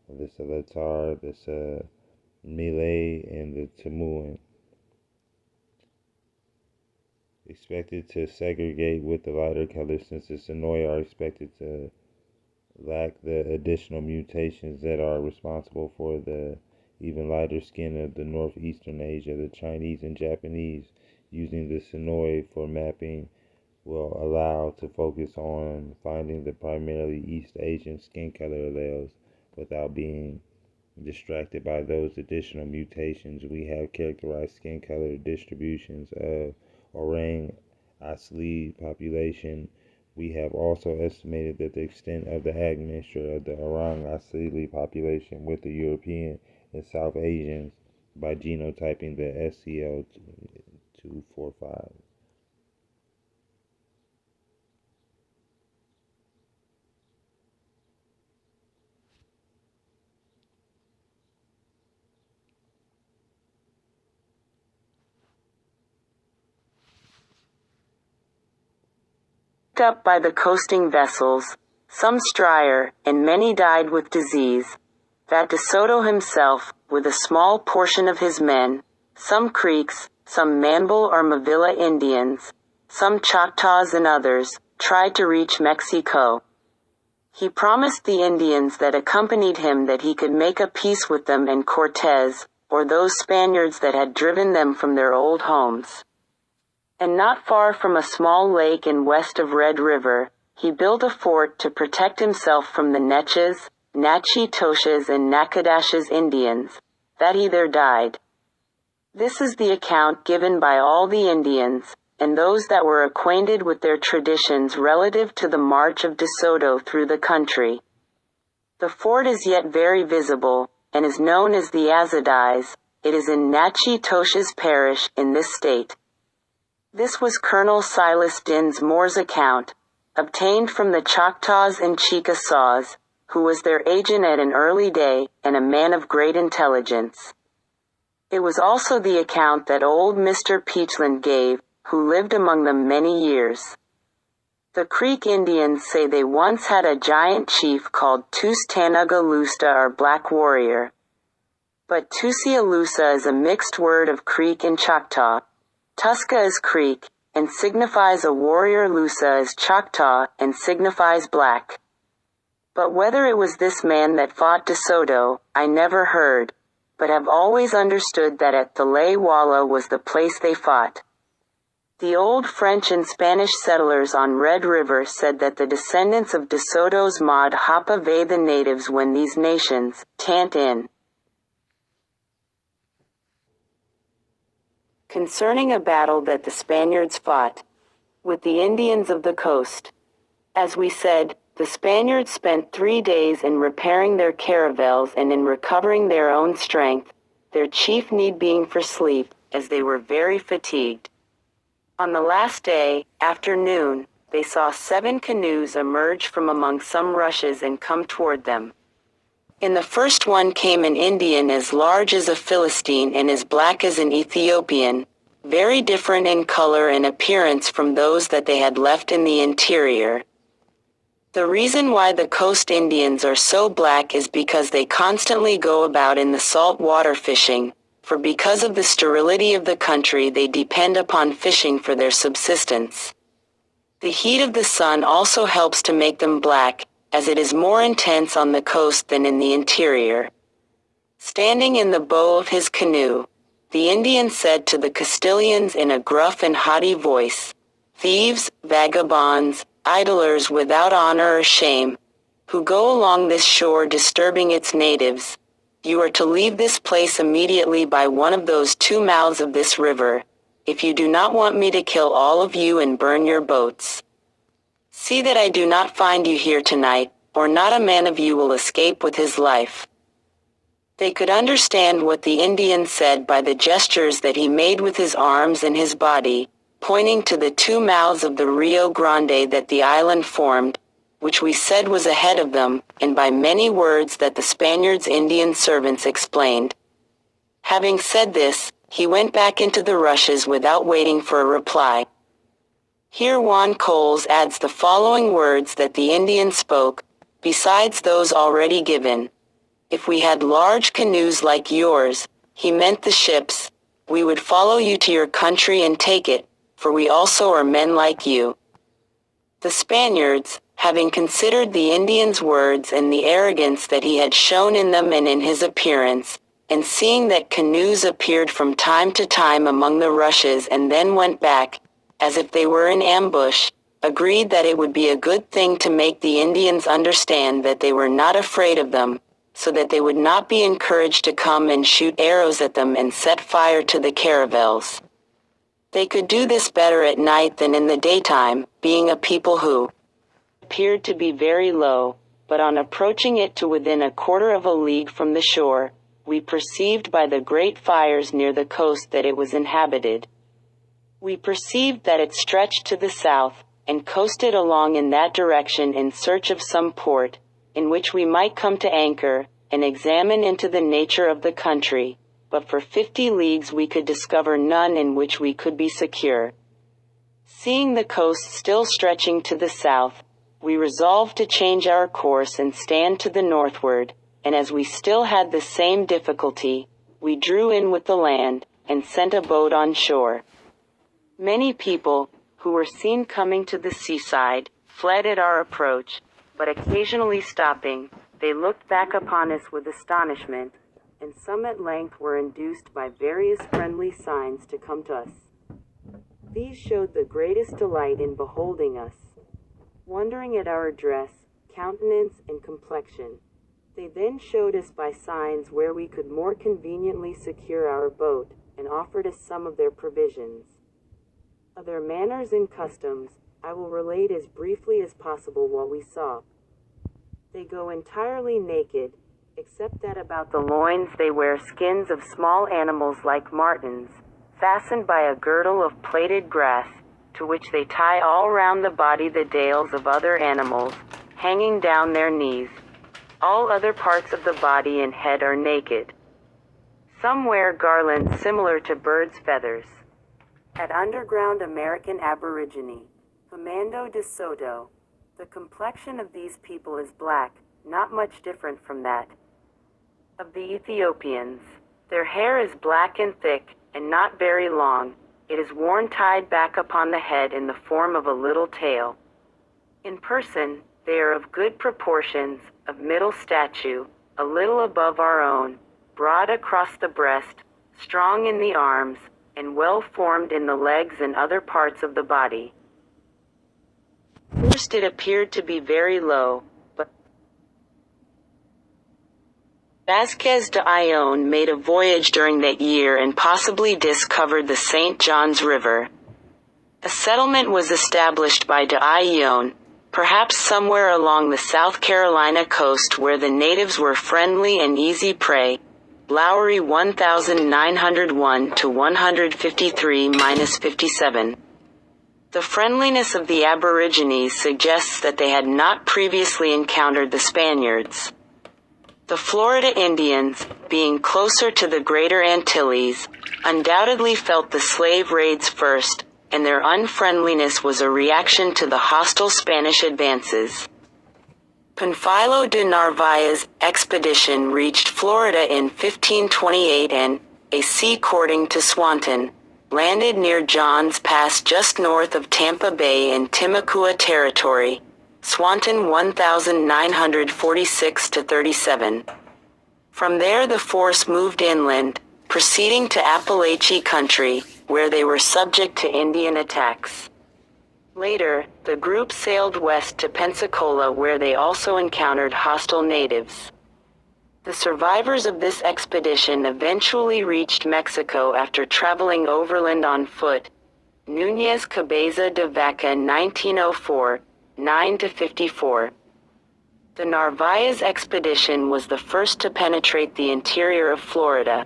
the Seletar, the Malay, and the Timuan. Expected to segregate with the lighter colors, since the Sonoy are expected to lack the additional mutations that are responsible for the even lighter skin of the northeastern Asia. The Chinese and Japanese, using the Sonoy for mapping, will allow to focus on finding the primarily East Asian skin color alleles without being distracted by those additional mutations. We have characterized skin color distributions of Orang Asli population. We have also estimated that the extent of the admixture of the Orang Asli population with the European and South Asians by genotyping the SCL245. Up by the coasting vessels, some strier, and many died with disease. That De Soto himself, with a small portion of his men, some Creeks, some Manbul or Mavila Indians, some Choctaws and others, tried to reach Mexico. He promised the Indians that accompanied him that he could make a peace with them and Cortez, or those Spaniards that had driven them from their old homes. And not far from a small lake and west of Red River, he built a fort to protect himself from the Neches, Natchitoches and Nakadashes Indians, that he there died. This is the account given by all the Indians, and those that were acquainted with their traditions relative to the march of De Soto through the country. The fort is yet very visible, and is known as the Azadais. It is in Natchitoches Parish, in this state. This was Colonel Silas Dinsmore's account, obtained from the Choctaws and Chickasaws, who was their agent at an early day, and a man of great intelligence. It was also the account that old Mr. Peachland gave, who lived among them many years. The Creek Indians say they once had a giant chief called Tustanagalusta or Black Warrior. But Tusialusa is a mixed word of Creek and Choctaw. Tuska is Creek, and signifies a warrior. Lusa is Choctaw, and signifies black. But whether it was this man that fought De Soto, I never heard, but have always understood that at Thalay-Walla was the place they fought. The old French and Spanish settlers on Red River said that the descendants of De Soto's Mod Hapa Vey the natives when these nations, tant in. Concerning a battle that the Spaniards fought with the Indians of the coast. As we said, the Spaniards spent 3 days in repairing their caravels and in recovering their own strength, their chief need being for sleep, as they were very fatigued. On the last day, after noon, they saw 7 canoes emerge from among some rushes and come toward them. In the first one came an Indian as large as a Philistine and as black as an Ethiopian, very different in color and appearance from those that they had left in the interior. The reason why the coast Indians are so black is because they constantly go about in the salt water fishing, for because of the sterility of the country they depend upon fishing for their subsistence. The heat of the sun also helps to make them black, as it is more intense on the coast than in the interior. Standing in the bow of his canoe, the Indian said to the Castilians in a gruff and haughty voice, "Thieves, vagabonds, idlers without honor or shame, who go along this shore disturbing its natives, You are to leave this place immediately by one of those two mouths of this river, if you do not want me to kill all of you and burn your boats. See that I do not find you here tonight, or not a man of you will escape with his life." They could understand what the Indian said by the gestures that he made with his arms and his body, pointing to the two mouths of the Rio Grande that the island formed, which we said was ahead of them, and by many words that the Spaniards' Indian servants explained. Having said this, he went back into the rushes without waiting for a reply. Here Juan Coles adds the following words that the Indian spoke, besides those already given. "If we had large canoes like yours," he meant the ships, "we would follow you to your country and take it, for we also are men like you." The Spaniards, having considered the Indian's words and the arrogance that he had shown in them and in his appearance, and seeing that canoes appeared from time to time among the rushes and then went back, as if they were in ambush, agreed that it would be a good thing to make the Indians understand that they were not afraid of them, so that they would not be encouraged to come and shoot arrows at them and set fire to the caravels. They could do this better at night than in the daytime, being a people who appeared to be very low, but on approaching it to within a quarter of a league from the shore, we perceived by the great fires near the coast that it was inhabited. We perceived that it stretched to the south, and coasted along in that direction in search of some port, in which we might come to anchor, and examine into the nature of the country, but for 50 leagues we could discover none in which we could be secure. Seeing the coast still stretching to the south, we resolved to change our course and stand to the northward, and as we still had the same difficulty, we drew in with the land, and sent a boat on shore. Many people, who were seen coming to the seaside, fled at our approach, but occasionally stopping, they looked back upon us with astonishment, and some at length were induced by various friendly signs to come to us. These showed the greatest delight in beholding us. Wondering at our dress, countenance, and complexion, they then showed us by signs where we could more conveniently secure our boat, and offered us some of their provisions. Of their manners and customs, I will relate as briefly as possible what we saw. They go entirely naked, except that about the loins they wear skins of small animals like martens, fastened by a girdle of plaited grass, to which they tie all round the body the tails of other animals, hanging down their knees. All other parts of the body and head are naked. Some wear garlands similar to birds' feathers. At underground American Aborigine, Fernando de Soto, the complexion of these people is black, not much different from that of the Ethiopians. Their hair is black and thick, and not very long. It is worn tied back upon the head in the form of a little tail. In person, they are of good proportions, of middle stature, a little above our own, broad across the breast, strong in the arms, and well formed in the legs and other parts of the body. First it appeared to be very low, but Vasquez de Ayllón made a voyage during that year and possibly discovered the St. John's River. A settlement was established by de Ayllón, perhaps somewhere along the South Carolina coast where the natives were friendly and easy prey. Lowry 1901 to 153-57. The friendliness of the Aborigines suggests that they had not previously encountered the Spaniards. The Florida Indians, being closer to the Greater Antilles, undoubtedly felt the slave raids first, and their unfriendliness was a reaction to the hostile Spanish advances. Panfilo de Narvaez's expedition reached Florida in 1528 and, a sea courting to Swanton, landed near John's Pass just north of Tampa Bay in Timucua Territory, Swanton 1946-37. From there the force moved inland, proceeding to Appalachia country, where they were subject to Indian attacks. Later, the group sailed west to Pensacola where they also encountered hostile natives. The survivors of this expedition eventually reached Mexico after traveling overland on foot. Núñez Cabeza de Vaca 1904, 9-54. The Narvaez expedition was the first to penetrate the interior of Florida.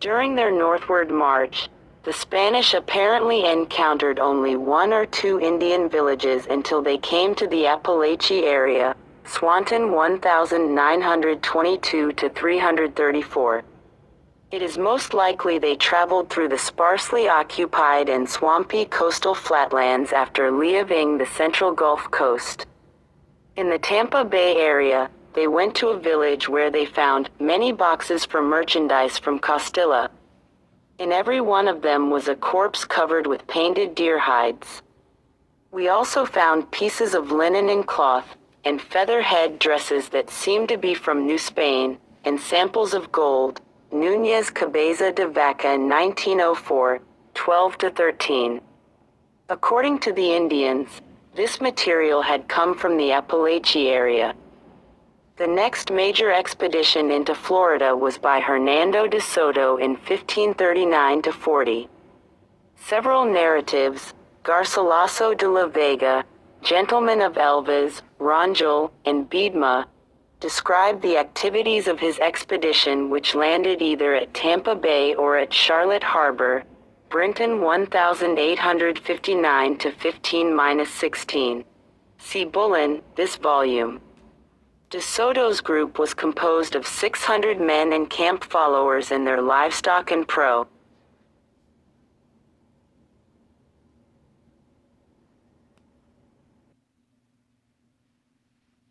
During their northward march, the Spanish apparently encountered only one or two Indian villages until they came to the Appalachia area, Swanton 1922-334. It is most likely they traveled through the sparsely occupied and swampy coastal flatlands after leaving the central Gulf Coast. In the Tampa Bay area, they went to a village where they found many boxes for merchandise from Costilla. In every one of them was a corpse covered with painted deer hides. We also found pieces of linen and cloth, and feather head dresses that seemed to be from New Spain, and samples of gold. Núñez Cabeza de Vaca 1904, 12-13. According to the Indians, this material had come from the Appalachia area. The next major expedition into Florida was by Hernando de Soto in 1539-40. Several narratives, Garcilaso de la Vega, Gentleman of Elvas, Rangel, and Biedma, describe the activities of his expedition, which landed either at Tampa Bay or at Charlotte Harbor, Brinton 1859-15-16. See Bullen, this volume. De Soto's group was composed of 600 men and camp followers and their livestock and prow.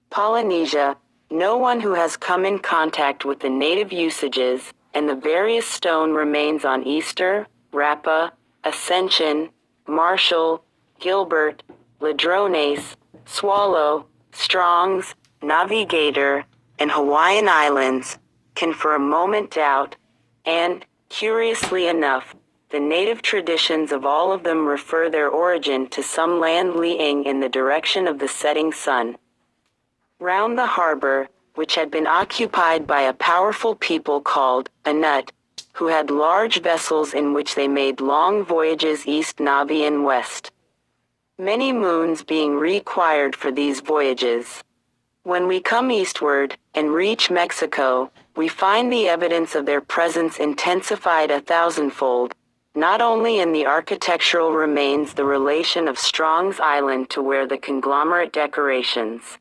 Polynesia, no one who has come in contact with the native usages, and the various stone remains on Easter, Rapa, Ascension, Marshall, Gilbert, Ladrones, Swallow, Strong's, Navigator, and Hawaiian Islands, can for a moment doubt, and, curiously enough, the native traditions of all of them refer their origin to some land lying in the direction of the setting sun. Round the harbor, which had been occupied by a powerful people called Anut, who had large vessels in which they made long voyages east, Navi, and west. Many moons being required for these voyages. When we come eastward, and reach Mexico, we find the evidence of their presence intensified 1,000-fold, not only in the architectural remains the relation of Strong's Island to where the conglomerate decorations.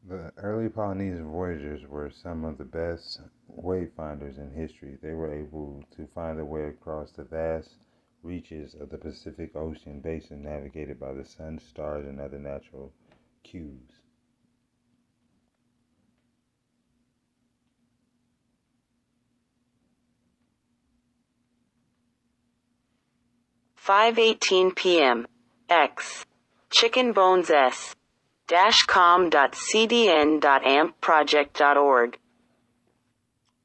The early Polynesian voyagers were some of the best wayfinders in history. They were able to find their way across the vast reaches of the Pacific Ocean basin navigated by the sun, stars, and other natural cues. (5:18 p.m.) X. Chicken Bones S. com.cdn.ampproject.org.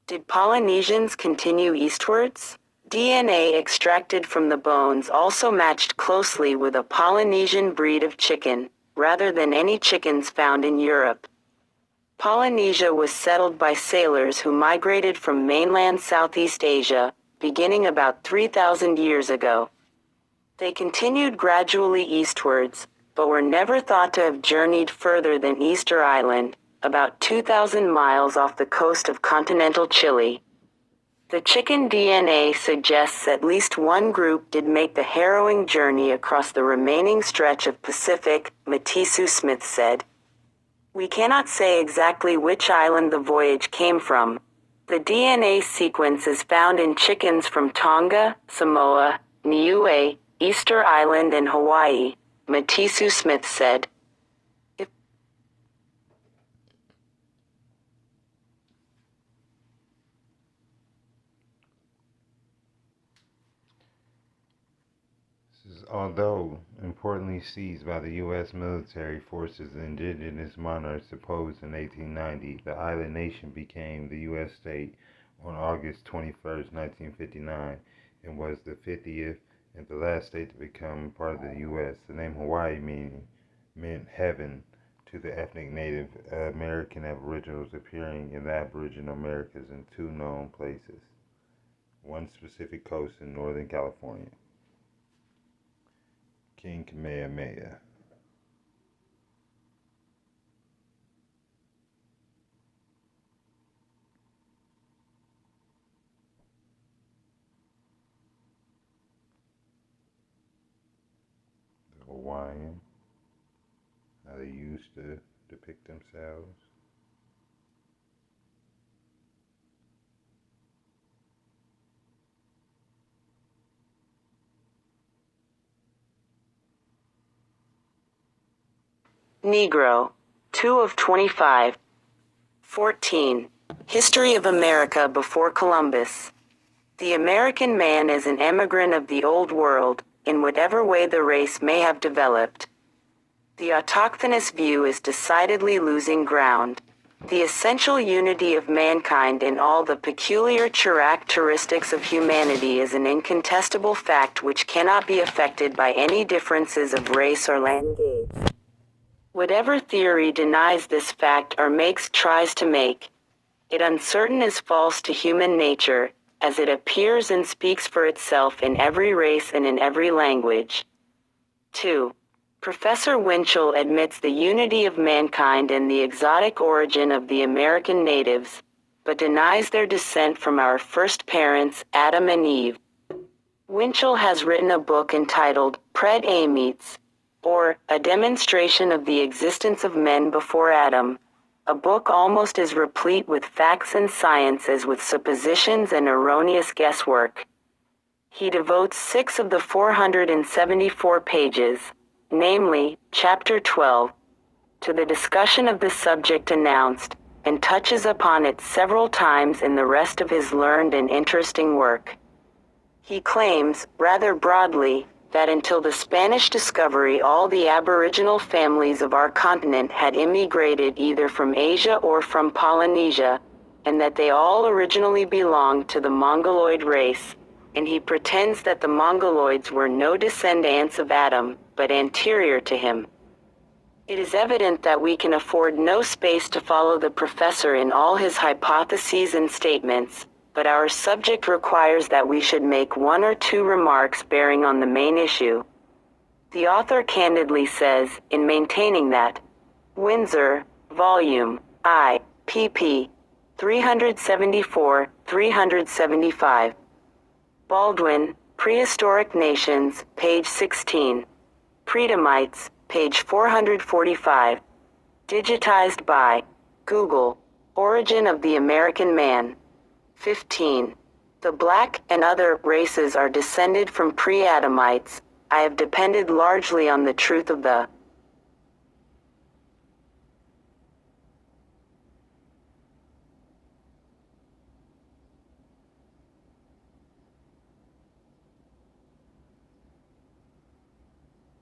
Did Polynesians continue eastwards? DNA extracted from the bones also matched closely with a Polynesian breed of chicken, rather than any chickens found in Europe. Polynesia was settled by sailors who migrated from mainland Southeast Asia, beginning about 3,000 years ago. They continued gradually eastwards, but were never thought to have journeyed further than Easter Island, about 2,000 miles off the coast of continental Chile. The chicken DNA suggests at least one group did make the harrowing journey across the remaining stretch of Pacific, Matisu Smith said. We cannot say exactly which island the voyage came from. The DNA sequence is found in chickens from Tonga, Samoa, Niue, Easter Island, and Hawaii, Matisu Smith said. Although importantly seized by the U.S. military forces, the indigenous monarchs deposed in 1890, the island nation became the U.S. state on August 21, 1959. and was the 50th and the last state to become part of the U.S. The name Hawaii meant heaven to the ethnic Native American Aboriginals appearing in the Aboriginal Americas in two known places, one specific coast in Northern California. King Kamehameha. The Hawaiian, how they used to depict themselves. Negro, 2 of 25. 14. History of America before Columbus. The American man is an emigrant of the Old World, in whatever way the race may have developed. The autochthonous view is decidedly losing ground. The essential unity of mankind in all the peculiar characteristics of humanity is an incontestable fact which cannot be affected by any differences of race or language. Whatever theory denies this fact or tries to make it uncertain is false to human nature, as it appears and speaks for itself in every race and in every language. 2. Professor Winchell admits the unity of mankind and the exotic origin of the American natives, but denies their descent from our first parents, Adam and Eve. Winchell has written a book entitled Pred Ametes, or A Demonstration of the Existence of Men Before Adam, a book almost as replete with facts and science as with suppositions and erroneous guesswork. He devotes 6 of the 474 pages, namely, Chapter 12, to the discussion of the subject announced, and touches upon it several times in the rest of his learned and interesting work. He claims, rather broadly, that until the Spanish discovery all the aboriginal families of our continent had immigrated either from Asia or from Polynesia, and that they all originally belonged to the Mongoloid race, and he pretends that the Mongoloids were no descendants of Adam, but anterior to him. It is evident that we can afford no space to follow the professor in all his hypotheses and statements, but our subject requires that we should make 1 or 2 remarks bearing on the main issue. The author candidly says, in maintaining that, Windsor, Volume I, pp. 374-375. Baldwin, Prehistoric Nations, page 16. Predamites, page 445. Digitized by Google. Origin of the American Man. 15. The black and other races are descended from pre-Adamites. I have depended largely on the truth of the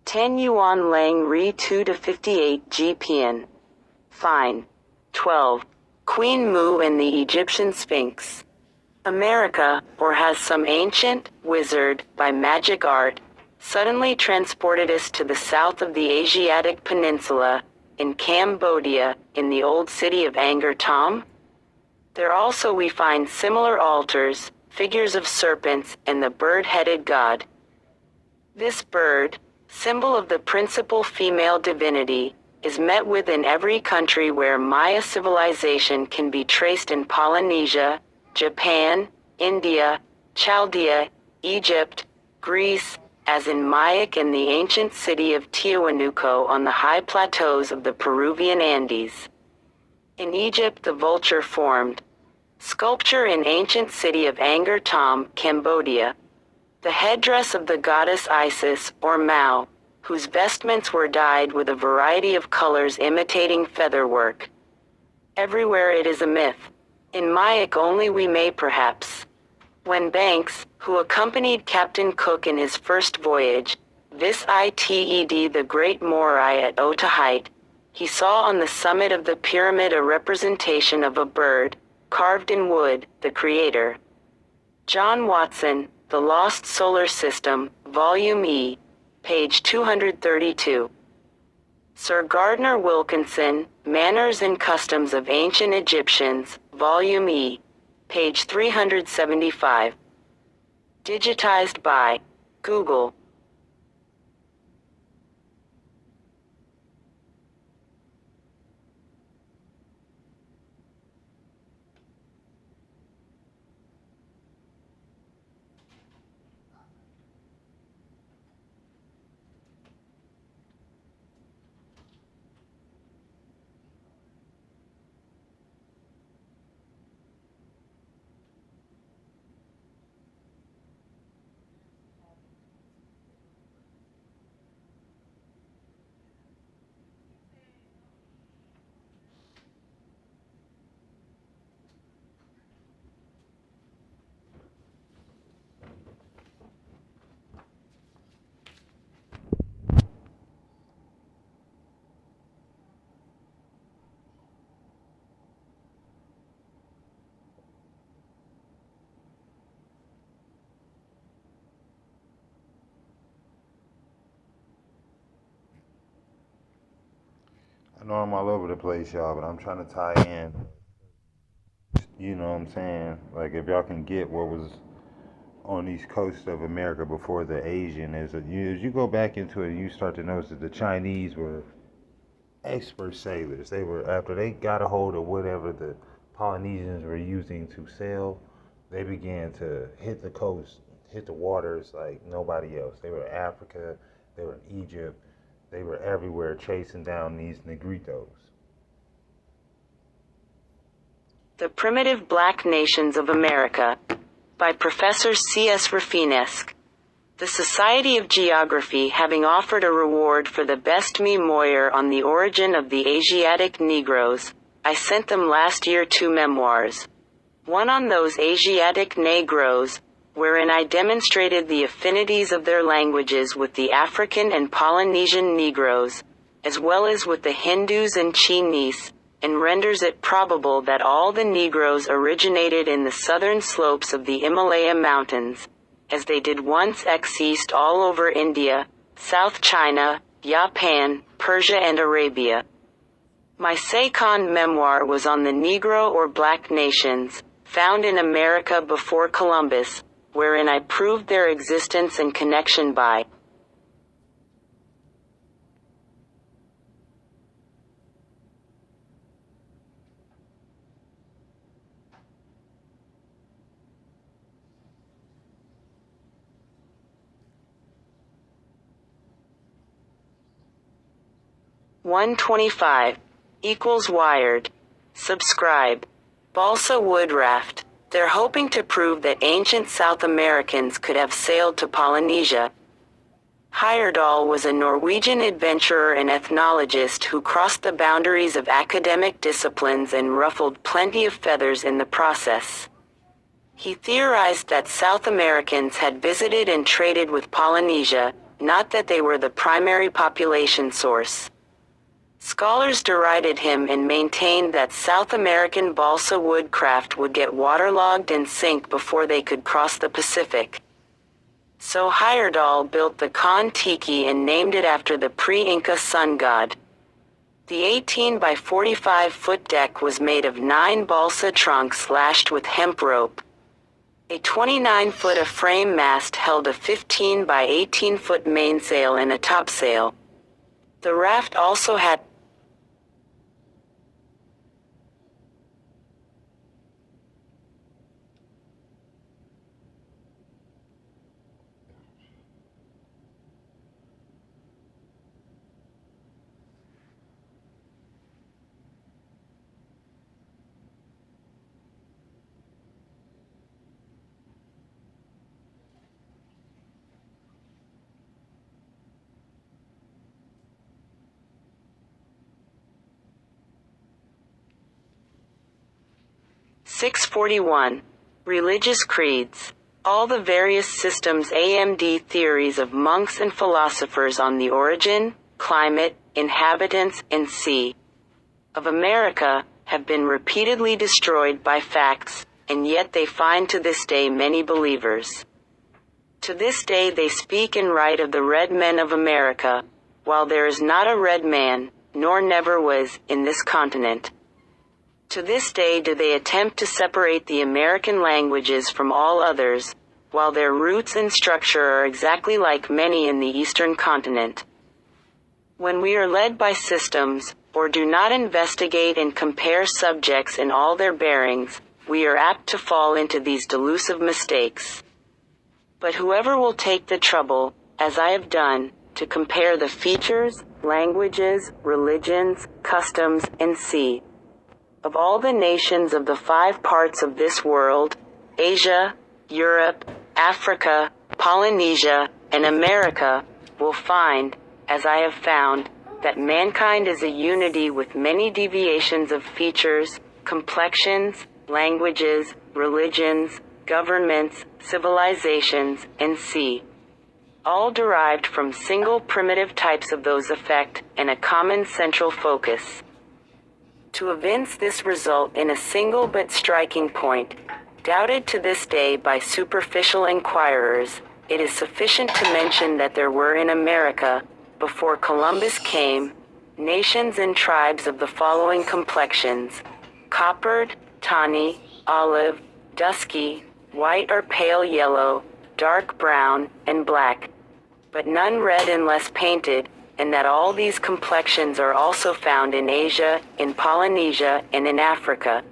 Tan Yuan Lang Re 2 to 58 GPN. Fine. 12. Queen Mu and the Egyptian Sphinx. America, or has some ancient wizard, by magic art, suddenly transported us to the south of the Asiatic peninsula, in Cambodia, in the old city of Angkor Thom? There also we find similar altars, figures of serpents, and the bird-headed god. This bird, symbol of the principal female divinity, is met with in every country where Maya civilization can be traced in Polynesia, Japan, India, Chaldea, Egypt, Greece, as in Mayak and the ancient city of Tiahuanaco on the high plateaus of the Peruvian Andes. In Egypt the vulture formed sculpture in ancient city of Angkor Thom, Cambodia. The headdress of the goddess Isis, or Mao, whose vestments were dyed with a variety of colors imitating featherwork. Everywhere it is a myth. In Mayak only we may perhaps. When Banks, who accompanied Captain Cook in his first voyage, visited the great Morai at Otaheite, he saw on the summit of the pyramid a representation of a bird, carved in wood, the Creator. John Watson, The Lost Solar System, Volume E, page 232. Sir Gardner Wilkinson, Manners and Customs of Ancient Egyptians, Volume E, page 375. Digitized by Google. I know I'm all over the place, y'all, but I'm trying to tie in. You know what I'm saying? Like, if y'all can get what was on these coasts of America before the Asian, as you go back into it, you start to notice that the Chinese were expert sailors. They were, after they got a hold of whatever the Polynesians were using to sail, they began to hit the coast, hit the waters like nobody else. They were in Africa, they were in Egypt, they were everywhere chasing down these Negritos. The Primitive Black Nations of America, by Professor C.S. Rafinesque. The Society of Geography having offered a reward for the best memoir on the origin of the Asiatic Negroes, I sent them last year 2 memoirs. One on those Asiatic Negroes, wherein I demonstrated the affinities of their languages with the African and Polynesian Negroes, as well as with the Hindus and Chinese, and renders it probable that all the Negroes originated in the southern slopes of the Himalaya Mountains, as they did once exist all over India, South China, Japan, Persia and Arabia. My second memoir was on the Negro or Black nations, found in America before Columbus, wherein I proved their existence and connection by 125 equals wired. Subscribe. Balsa wood raft. They're hoping to prove that ancient South Americans could have sailed to Polynesia. Heyerdahl was a Norwegian adventurer and ethnologist who crossed the boundaries of academic disciplines and ruffled plenty of feathers in the process. He theorized that South Americans had visited and traded with Polynesia, not that they were the primary population source. Scholars derided him and maintained that South American balsa wood craft would get waterlogged and sink before they could cross the Pacific. So Heyerdahl built the Kon-Tiki and named it after the pre-Inca sun god. The 18 by 45 foot deck was made of 9 balsa trunks lashed with hemp rope. A 29-foot frame mast held a 15 by 18 foot mainsail and a topsail. The raft also had .641. Religious creeds. All the various systems AMD theories of monks and philosophers on the origin, climate, inhabitants, and sea of America have been repeatedly destroyed by facts, and yet they find to this day many believers. To this day they speak and write of the red men of America, while there is not a red man, nor never was, in this continent. To this day do they attempt to separate the American languages from all others, while their roots and structure are exactly like many in the eastern continent. When we are led by systems, or do not investigate and compare subjects in all their bearings, we are apt to fall into these delusive mistakes. But whoever will take the trouble, as I have done, to compare the features, languages, religions, customs, and see, of all the nations of the 5 parts of this world, Asia, Europe, Africa, Polynesia, and America, will find, as I have found, that mankind is a unity with many deviations of features, complexions, languages, religions, governments, civilizations, and see, all derived from single primitive types of those affect, and a common central focus. To evince this result in a single but striking point, doubted to this day by superficial inquirers, it is sufficient to mention that there were in America, before Columbus came, nations and tribes of the following complexions: coppered, tawny, olive, dusky, white or pale yellow, dark brown, and black, but none red unless painted, and that all these complexions are also found in Asia, in Polynesia, and in Africa.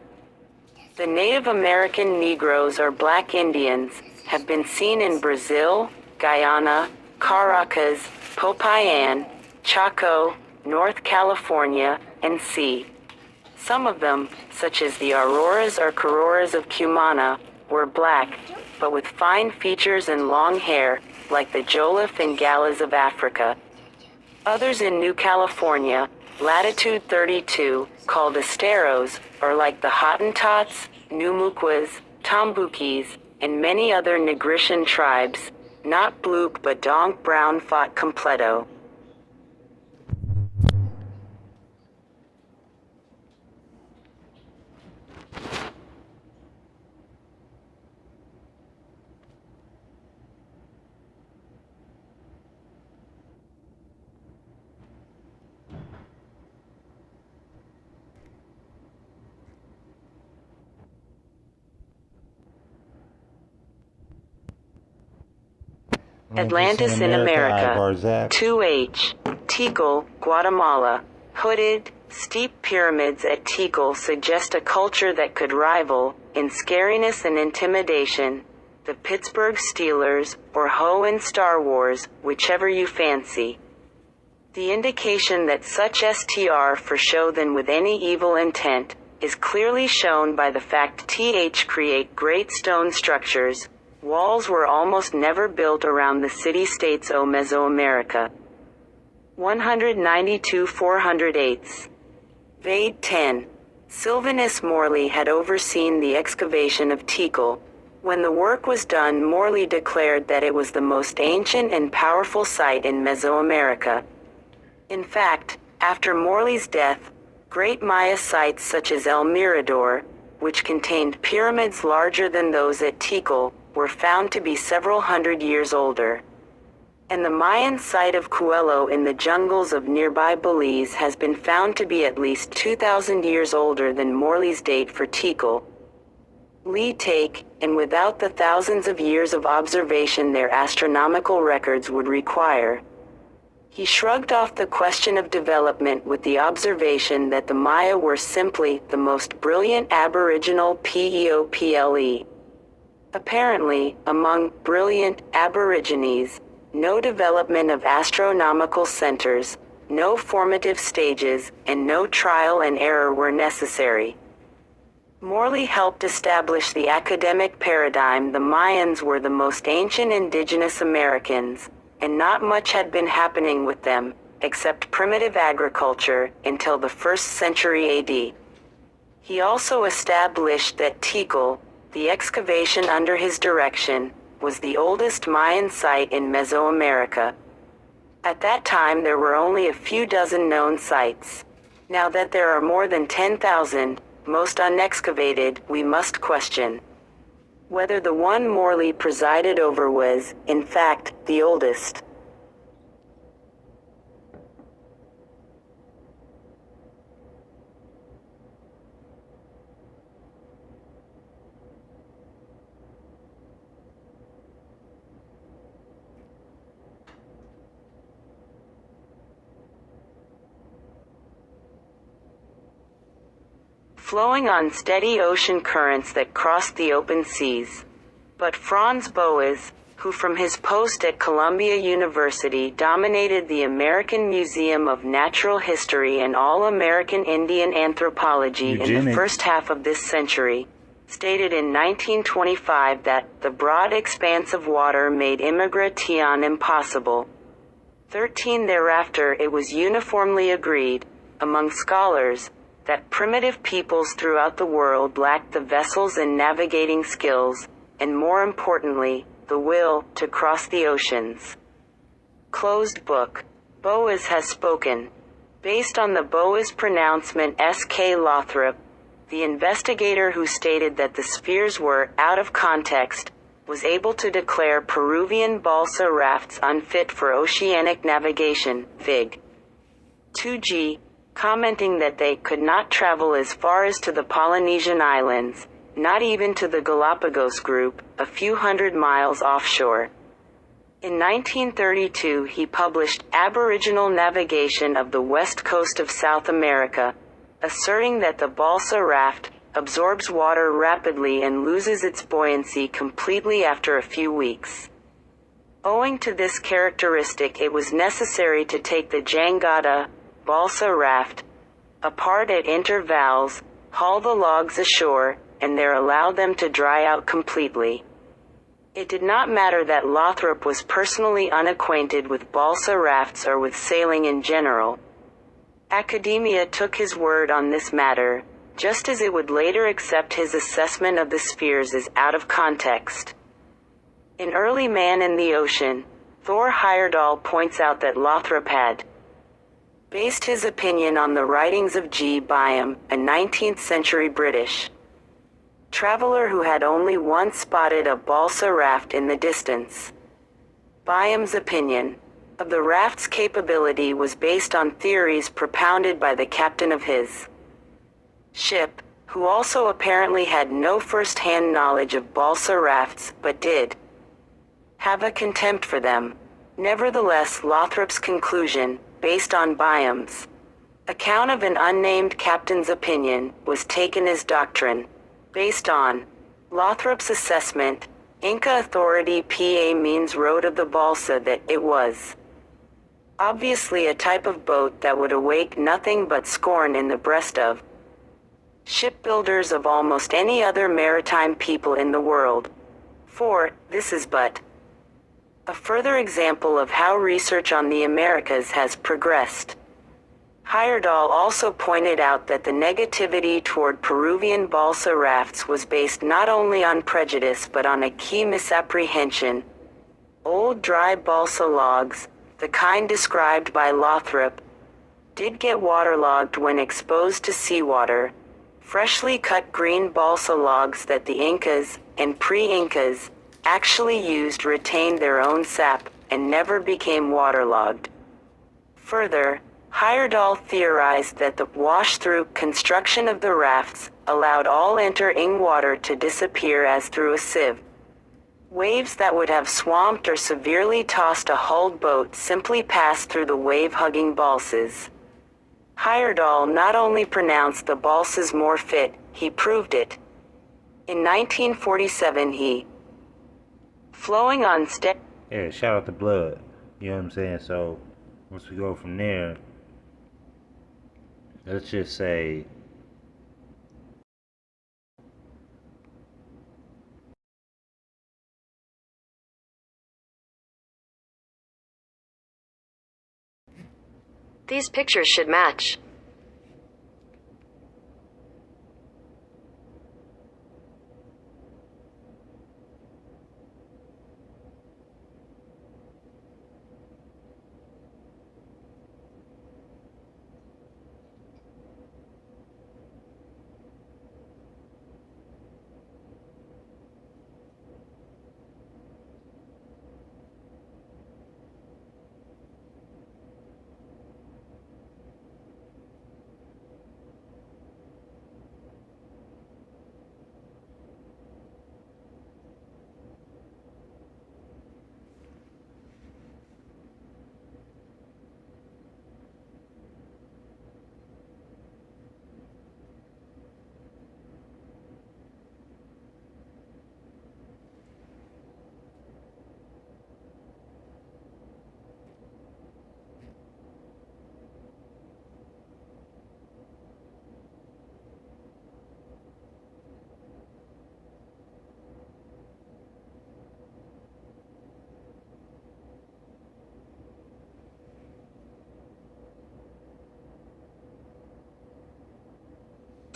The Native American Negroes or Black Indians have been seen in Brazil, Guyana, Caracas, Popayan, Chaco, North California, and C. Some of them, such as the Auroras or Cororas of Cumana, were black, but with fine features and long hair, like the Joliffe and Gallas of Africa. Others in New California, latitude 32, called Esteros, are like the Hottentots, Numuquas, Tombukis, and many other Negredo tribes, not blue but donk brown fought completo. Atlantis in America, 2H, Tikal, Guatemala. Hooded, steep pyramids at Tikal suggest a culture that could rival, in scariness and intimidation, the Pittsburgh Steelers, or Ho in Star Wars, whichever you fancy. The indication that such STR for show than with any evil intent, is clearly shown by the fact TH create great stone structures. Walls were almost never built around the city-states o Mesoamerica. 192 408. Vade 10. Sylvanus Morley had overseen the excavation of Tikal. When the work was done, Morley declared that it was the most ancient and powerful site in Mesoamerica. In fact, after Morley's death, great Maya sites such as El Mirador, which contained pyramids larger than those at Tikal, were found to be several hundred years older. And the Mayan site of Coelho in the jungles of nearby Belize has been found to be at least 2,000 years older than Morley's date for Tikal. Lee take, and without the thousands of years of observation their astronomical records would require. He shrugged off the question of development with the observation that the Maya were simply the most brilliant aboriginal people. Apparently, among brilliant aborigines, no development of astronomical centers, no formative stages, and no trial and error were necessary. Morley helped establish the academic paradigm the Mayans were the most ancient indigenous Americans, and not much had been happening with them, except primitive agriculture, until the 1st century AD. He also established that Tikal, the excavation under his direction, was the oldest Mayan site in Mesoamerica. At that time there were only a few dozen known sites. Now that there are more than 10,000, most unexcavated, we must question. whether the one Morley presided over was, in fact, the oldest. Flowing on steady ocean currents that crossed the open seas. But Franz Boas, who from his post at Columbia University dominated the American Museum of Natural History and All-American Indian Anthropology in the first half of this century, stated in 1925 that the broad expanse of water made immigration impossible. 13 thereafter it was uniformly agreed, among scholars, that primitive peoples throughout the world lacked the vessels and navigating skills, and more importantly, the will, to cross the oceans. Closed book. Boas has spoken. Based on the Boas pronouncement S.K. Lothrop, the investigator who stated that the spheres were out of context, was able to declare Peruvian balsa rafts unfit for oceanic navigation, Fig. 2G, commenting that they could not travel as far as to the Polynesian islands, not even to the Galapagos group, a few hundred miles offshore. In 1932 he published Aboriginal Navigation of the West Coast of South America, asserting that the balsa raft absorbs water rapidly and loses its buoyancy completely after a few weeks. Owing to this characteristic, it was necessary to take the jangada, balsa raft, apart at intervals, haul the logs ashore, and there allow them to dry out completely. It did not matter that Lothrop was personally unacquainted with balsa rafts or with sailing in general. Academia took his word on this matter, just as it would later accept his assessment of the spheres as out of context. In Early Man in the Ocean, Thor Heyerdahl points out that Lothrop had based his opinion on the writings of G. Byam, a 19th-century British traveler who had only once spotted a balsa raft in the distance. Byam's opinion of the raft's capability was based on theories propounded by the captain of his ship, who also apparently had no first-hand knowledge of balsa rafts, but did have a contempt for them. Nevertheless, Lothrop's conclusion, based on Byam's account of an unnamed captain's opinion, was taken as doctrine. Based on Lothrop's assessment, Inca authority PA means wrote of the balsa that it was obviously a type of boat that would awake nothing but scorn in the breast of shipbuilders of almost any other maritime people in the world. For, this is but a further example of how research on the Americas has progressed. Heyerdahl also pointed out that the negativity toward Peruvian balsa rafts was based not only on prejudice but on a key misapprehension. Old dry balsa logs, the kind described by Lothrop, did get waterlogged when exposed to seawater. Freshly cut green balsa logs that the Incas, and pre-Incas, actually used retained their own sap, and never became waterlogged. Further, Heyerdahl theorized that the wash-through construction of the rafts allowed all entering water to disappear as through a sieve. Waves that would have swamped or severely tossed a hulled boat simply passed through the wave-hugging balsas. Heyerdahl not only pronounced the balsas more fit, he proved it. In 1947 he flowing on Yeah, shout out to Blood. You know what I'm saying? So, once we go from there, let's just say These pictures should match.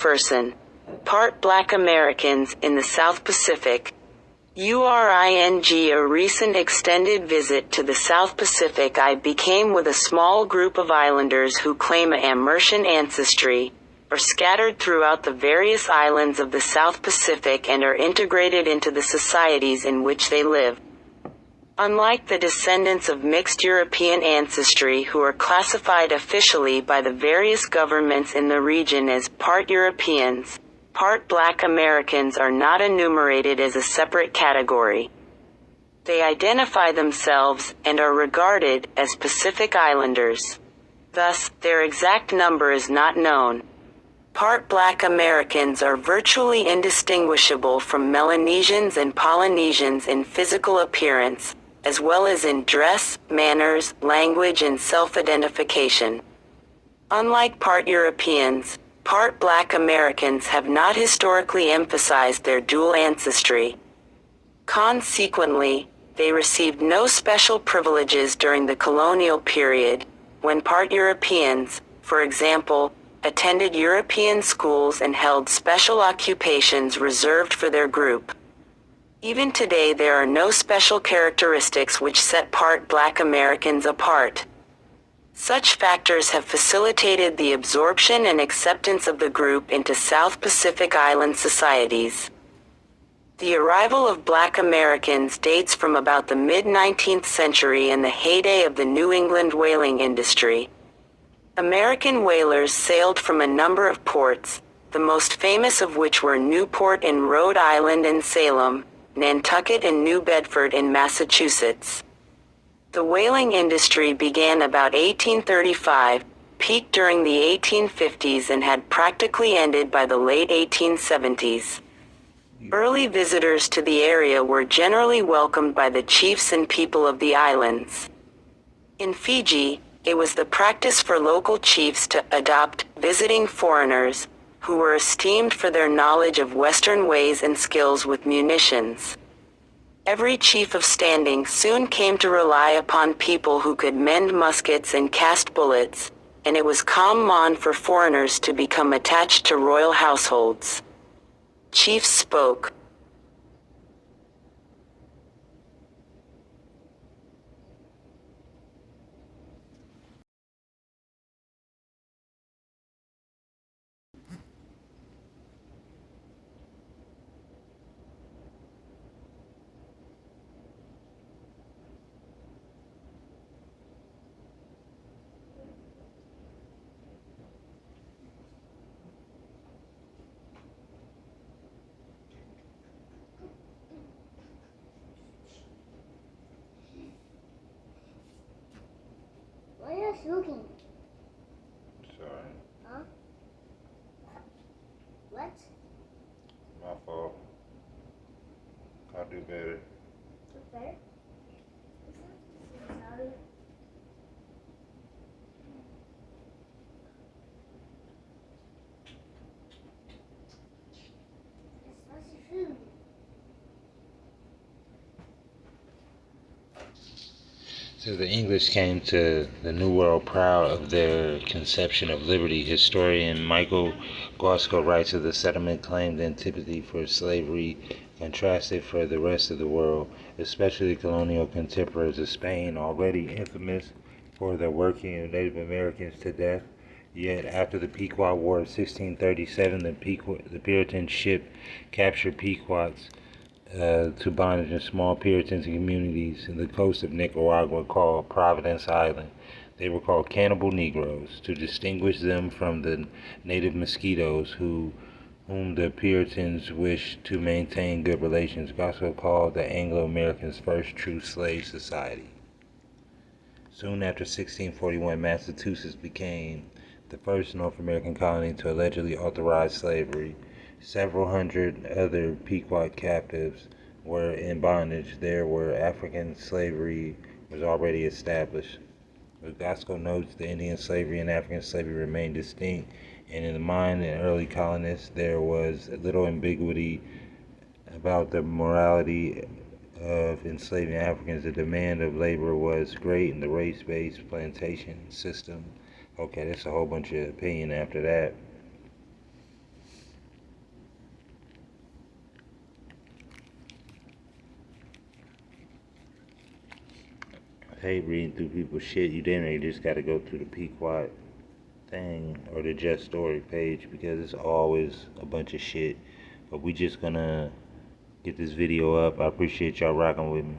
spokesperson. Part Black Americans in the South Pacific. URING. A recent extended visit to the South Pacific I became with a small group of islanders who claim a Amerindian ancestry, are scattered throughout the various islands of the South Pacific and are integrated into the societies in which they live. Unlike the descendants of mixed European ancestry who are classified officially by the various governments in the region as part Europeans, part Black Americans are not enumerated as a separate category. They identify themselves and are regarded as Pacific Islanders. Thus, their exact number is not known. Part Black Americans are virtually indistinguishable from Melanesians and Polynesians in physical appearance, as well as in dress, manners, language, and self-identification. Unlike part Europeans, part Black Americans have not historically emphasized their dual ancestry. Consequently, they received no special privileges during the colonial period, when part Europeans, for example, attended European schools and held special occupations reserved for their group. Even today there are no special characteristics which set part Black Americans apart. Such factors have facilitated the absorption and acceptance of the group into South Pacific Island societies. The arrival of Black Americans dates from about the mid-19th century and the heyday of the New England whaling industry. American whalers sailed from a number of ports, the most famous of which were Newport in Rhode Island and Salem, Nantucket and New Bedford in Massachusetts. The whaling industry began about 1835, peaked during the 1850s and had practically ended by the late 1870s. Early visitors to the area were generally welcomed by the chiefs and people of the islands. In Fiji, it was the practice for local chiefs to adopt visiting foreigners, who were esteemed for their knowledge of Western ways and skills with munitions. Every chief of standing soon came to rely upon people who could mend muskets and cast bullets, and it was common for foreigners to become attached to royal households. Chiefs spoke. Why are you smoking? Sorry. Huh? What? My fault. I'll do better. Better? Sorry. That's your food. So the English came to the New World proud of their conception of liberty. Historian Michael Guasco writes of the settlement claimed antipathy for slavery contrasted for the rest of the world, especially colonial contemporaries of Spain, already infamous for their working of Native Americans to death. Yet after the Pequot War of 1637, the Puritan ship captured Pequots to bondage in small Puritan communities in the coast of Nicaragua called Providence Island. They were called cannibal Negroes to distinguish them from the native mosquitoes whom the Puritans wished to maintain good relations. Also called the Anglo-Americans' first true slave society. Soon after 1641, Massachusetts became the first North American colony to allegedly authorize slavery. Several hundred other Pequot captives were in bondage there where African slavery was already established. Guasco notes the Indian slavery and African slavery remained distinct, and in the mind of early colonists there was little ambiguity about the morality of enslaving Africans. The demand of labor was great in the race-based plantation system. Okay, that's a whole bunch of opinion after that. hate reading through people's shit. You damn near just gotta go through the Pequot thing or the Just Story page because it's always a bunch of shit. But we just gonna get this video up. I appreciate y'all rocking with me.